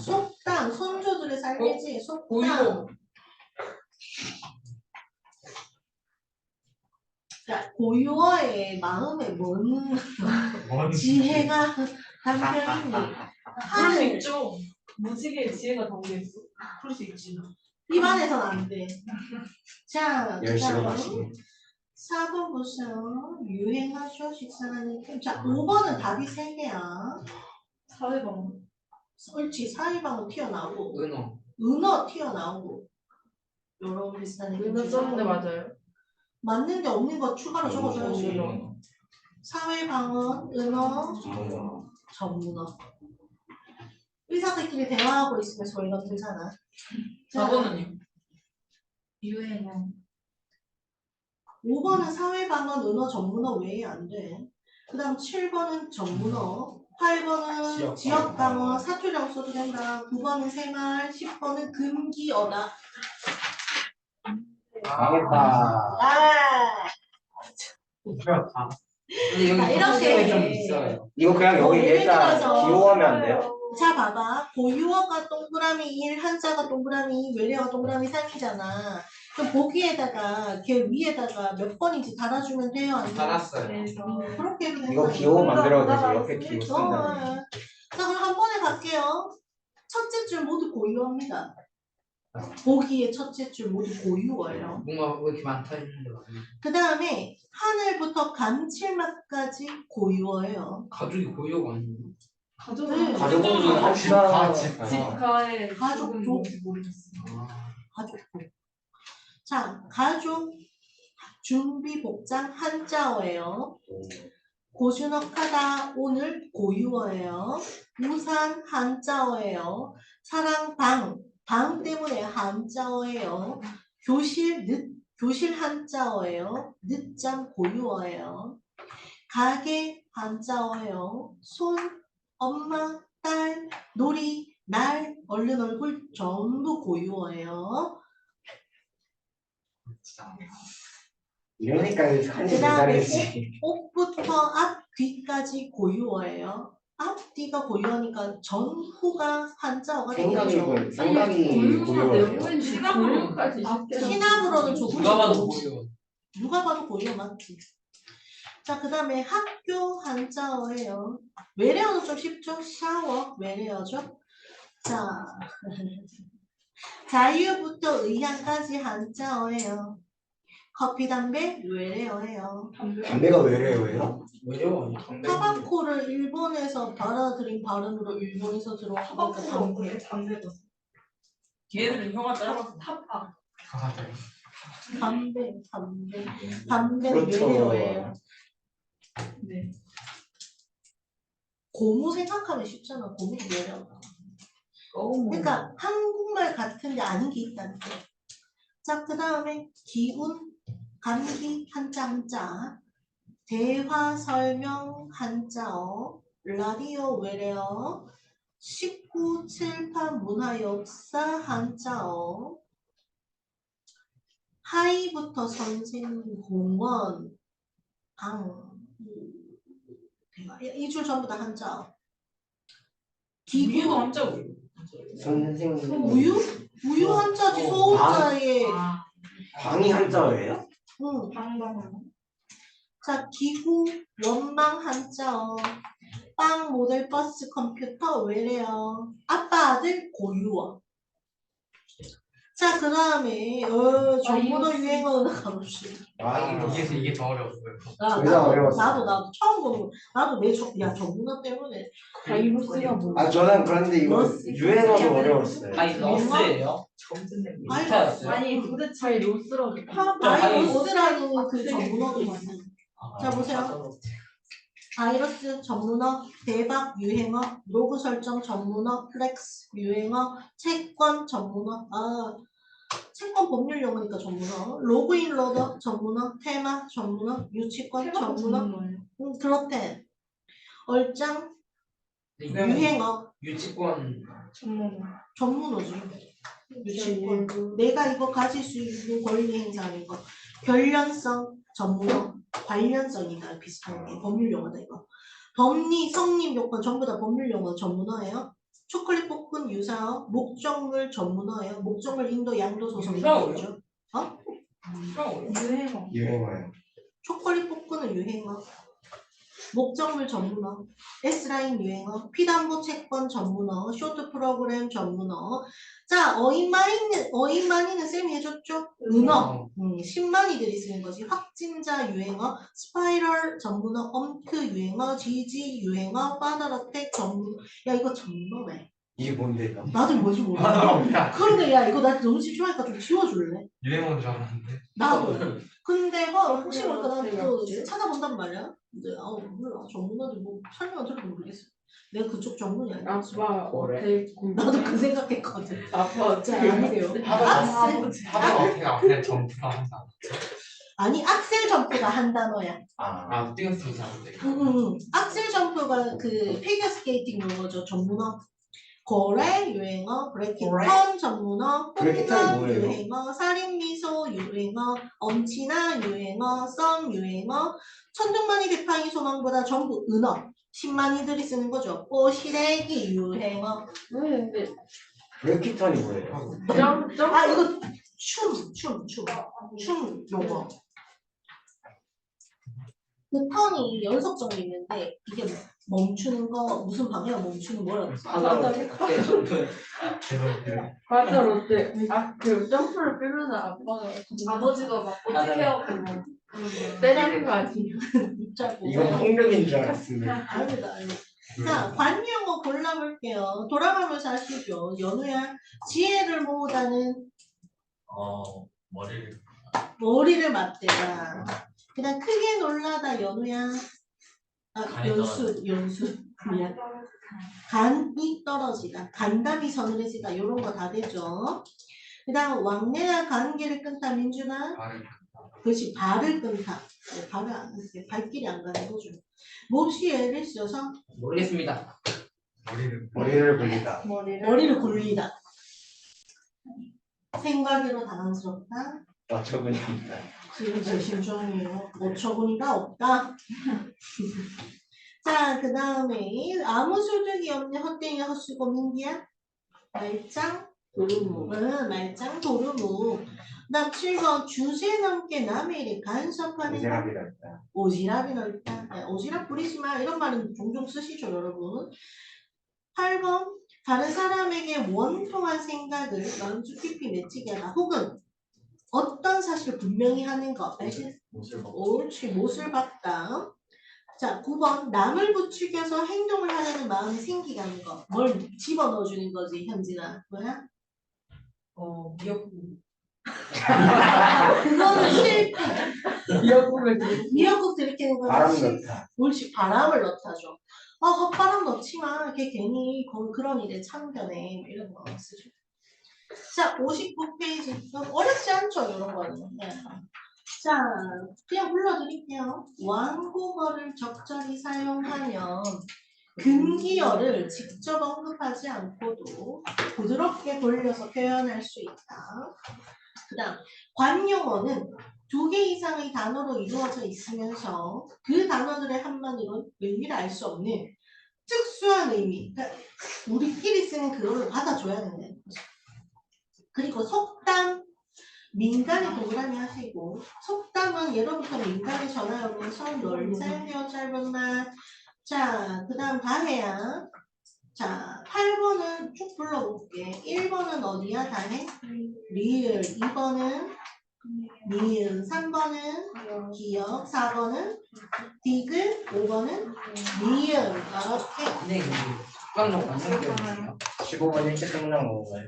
속담, 선조들의 삶의 지혜, 속담. 고유어. 자, 고유어의 마음에 뭔 지혜가 담겨있니? 그럴 수 있죠. 무지개에 지혜가 담겨있어. 그럴 수 있지. 입안에선 안 돼. 자, 열심히 그다음 마시네. 4번 보세요. 유행하죠, 식사하는 게. 자, 5번은 답이 3개야. 사회방어. 옳지, 사회방어 튀어나오고, 은어. 은어 튀어나오고, 요런 비슷한 느낌. 은어 썼는데 맞아요. 맞는데 없는 거 추가로 적어줘야지. 은어. 사회방어, 은어, 전문어. 의사들끼리 대화하고 있으면 소리가 들잖아. 자, 4번은요? 유행어. 5번은 사회방어, 은어, 전문어 외에 안 돼. 그 다음 7번은 전문어, 8번은 지역방어, 사투리라고 써도 된다. 9번은 새마을, 10번은 금기어다. 망했다. 아, 근데 여기 자, 이렇게 이렇게 좀 있어요. 이거 그냥 여기 예를 일단 들어서 기호하면 안 돼요? 자, 봐봐. 고유어가 동그라미 1, 한자가 동그라미 2, 외래어가 동그라미 3이잖아. 그럼 보기에다가 걔 위에다가 몇 번인지 달아주면 돼요? 안 돼요? 달았어요. 그렇게 해도 된다. 이거 기호 만들어도 되지. 옆에 기호 쓴다. 자, 그럼 한 번에 갈게요. 첫째 줄 모두 고유어입니다. 보기의 첫째 줄 모두 고유어예요. 뭔가 왜 이렇게 많다 했는데 그 다음에 하늘부터 감칠맛까지 고유어예요. 가족이 고유가 아니에요. 네. 가족은 합시다. 집가에 가족도. 가족은 뭔지 모르겠어. 가족. 자, 가족 준비 복장 한자어예요. 고즈넉하다 오늘 고유어예요. 우산 한자어예요. 사랑 방 때문에 한자어예요. 교실 한자어예요. 늦잠 고유어예요. 가게 한자어예요. 손 엄마 딸 놀이 날 얼른 얼굴 전부 고유어예요. 이러니까 한이 그 다음에 잘했지. 옷부터 앞 뒤까지 고유어예요. 앞 뒤가 고유어니까 전후가 한자어가 되겠죠. 생각이 고유어예요. 시나브로까지 시나브로는 조금 누가 봐도 더 고유. 누가 봐도 고유어 맞지. 자, 그 다음에 학교 한자어예요. 외래어는 좀 쉽죠? 샤워 외래어죠. 자, 자유부터 의향까지 한자어예요. 커피, 담배 외래어예요. 담배가 외래어예요? 왜요? 아니 담배. 타바코를 일본에서 받아들인 발음으로 일본에서 들어온 거니까 담배. 걔네들은 혀가 짧아서 탑박. 담배는 그렇죠. 외래어예요. 네. 고무 생각하면 쉽잖아. 고무도 외래어다. 그러니까 한국말 같은데 아닌 게 있다는 거. 자, 그 다음에 기운, 감기 한자 대화 설명 한자어, 라디오 외래어, 19, 7판 문화 역사 한자어, 하이부터 선생 공원 이 줄 전부 다 한자어. 기구 한자고. 선생님. 우유 한자지 소자에 방이 한자예요? 응. 방방. 자, 기구 원망 한자어, 빵 모델 버스 컴퓨터 외래어, 아빠 아들 고유어. 자, 그 다음에 전문어 유행어는 가봅시다. 이게 더 어려웠어요. 나도 처음 보는 거. 나도 전문어 때문에. 바이러스가 뭐야? 저는 그런데 이거 유행어도 어려웠어요. 러스예요? 바이러스. 아니 도대체 로스라고. 바이러스라는 그 전문어도 있어요. 자, 보세요. 바이러스 전문어, 대박 유행어, 로그 설정 전문어, 플렉스 유행어, 채권 전문어, 채권 법률 용어니까 전문어, 로그인 로더 전문어, 테마 전문어, 유치권 전문어, 그렇대. 얼짱 유행어, 유치권 전문어지. 유치권. 내가 이거 가질 수 있는 권리 행사하는 거. 결련성 전문어, 관련성이니까 비슷한 게 법률 용어다 이거. 법리, 성립 요건 전부 다 법률 용어 전문어예요. 초콜릿 볶은 유사어, 목적물 전문어예요. 목적물 인도 양도 소송 이거죠. 유행어요. 초콜릿 볶음은 유행어. 목적물 전문어, S라인 유행어, 피담보 채권 전문어, 쇼트 프로그램 전문어. 자, 어인만이는 쌤이 해줬죠? 은어. 10만이들이 쓰는 거지. 확진자 유행어, 스파이럴 전문어, 엄크 유행어, GG 유행어, 파더러텍 전문어. 야, 이거 전문어네. 이게 뭔데요? 나도 뭔지 모르겠어. 그런데 야, 이거 나 너무 집중하니까 좀 지워줄래? 유행어인 줄 알았는데. 나도. 근데 혹시 모르니까 나도 찾아본단 말이야. 근데 몰라. 전문어도 뭐 설명을 들어도 모르겠어. 내가 그쪽 전문이 아니야. 아빠 그래? 나도 그 생각했거든. 아빠 자, 아니래요. 하도 어떻게 그냥 전부 다 항상. 아니 악셀 점프가 한 단어야. 아 뛰었습니다. 악셀 점프가 그 피겨 스케이팅 용어죠. 전문어. 거래 유행어, 브레이크턴 전문어, 브레이크턴이 홈런 뭐예요? 유행어, 살인미소 유행어, 엄친아 유행어, 썸 유행어, 천둥만이 대팡이 소망보다 전부 은어. 10만이들이 쓰는 거죠. 꼬시래기 유행어. 근데 브레이크턴이 뭐예요? 점 아 이거 춤 용어. 그 턴이 연속적으로 있는데 이게 멈추는 거 무슨 방향 멈추는 뭐라고 했어? 과자 롯데. 그 점프를 빼면은 아버지가 막 어떻게 하고 때리는 거 아니에요? 짧고. 이건 폭력인 줄 알았습니다. 아닙니다. 자, 관용어 골라볼게요. 돌아가면서 하시죠. 연우야, 지혜를 모으다는 머리를 맞대다. 그다음 크게 놀라다 연우야. 연수. 미안. 간이 떨어지다. 간담이 서늘해지다. 이런 거 다 되죠. 그다음 왕래나 관계를 끊다 민준아. 그렇지 발을 끊다. 발을 안 끊게 발길이 안 가는 거죠. 몹시 애를 써서 모르겠습니다. 머리를 굴리다. 머리를 굴리다. 생각으로 당황스럽다. 어처구니입니다. 지금 제 심정이에요. 어처구니가 없다. 자, 그 다음에 아무 소득이 없는 헛되이 헛수고 민기야. 말짱 도루묵. 말짱 도루묵. 그다음 7번 주제 넘게 남의 일에 간섭하는 오지랖이 넓다. 오지랖이 넓다. 오지랖 부리지 마. 이런 말은 종종 쓰시죠, 여러분. 8번 다른 사람에게 원통한 생각을 마음속 깊이 맺히게 하다. 혹은 어떤 사실을 분명히 하는 것. 알지? 옳지, 못을 봤다. 자, 9번 남을 부추겨서 행동을 하려는 마음이 생기게 하는 것. 뭘 집어넣어주는 거지, 현진아. 뭐야? 미역국. 그거는 실패. 미역국을 미역국 들이키는 거는 바람 실패. 넣다. 옳지, 바람을 넣다죠. 헛바람 넣지 마. 걔 괜히 그런 일에 참견해. 이런 거 쓰죠. 자, 59페이지. 어렵지 않죠, 이런 거는. 네. 자, 그냥 불러드릴게요. 완고어를 적절히 사용하면 근기어를 직접 언급하지 않고도 부드럽게 돌려서 표현할 수 있다. 그 다음, 관용어는 2개 이상의 단어로 이루어져 있으면서 그 단어들의 한마디로 의미를 알 수 없는 특수한 의미, 그러니까 우리끼리 쓰는 그거를 받아줘야 된다는 거죠. 그리고 속담, 민간의 동그라미 하시고, 속담은 예로부터 민간의 전화 오면서 널리 사용되어 짧은 말. 자, 그 다음 다해야. 자, 8번은 쭉 불러볼게. 1번은 어디야, 다해? 리을. 2번은 니은. 3번은 기억. 4번은 디귿. 5번은 니은. 이렇게. 네, 습관로 완성되었네요. 15번 일찍 끝난 건가요?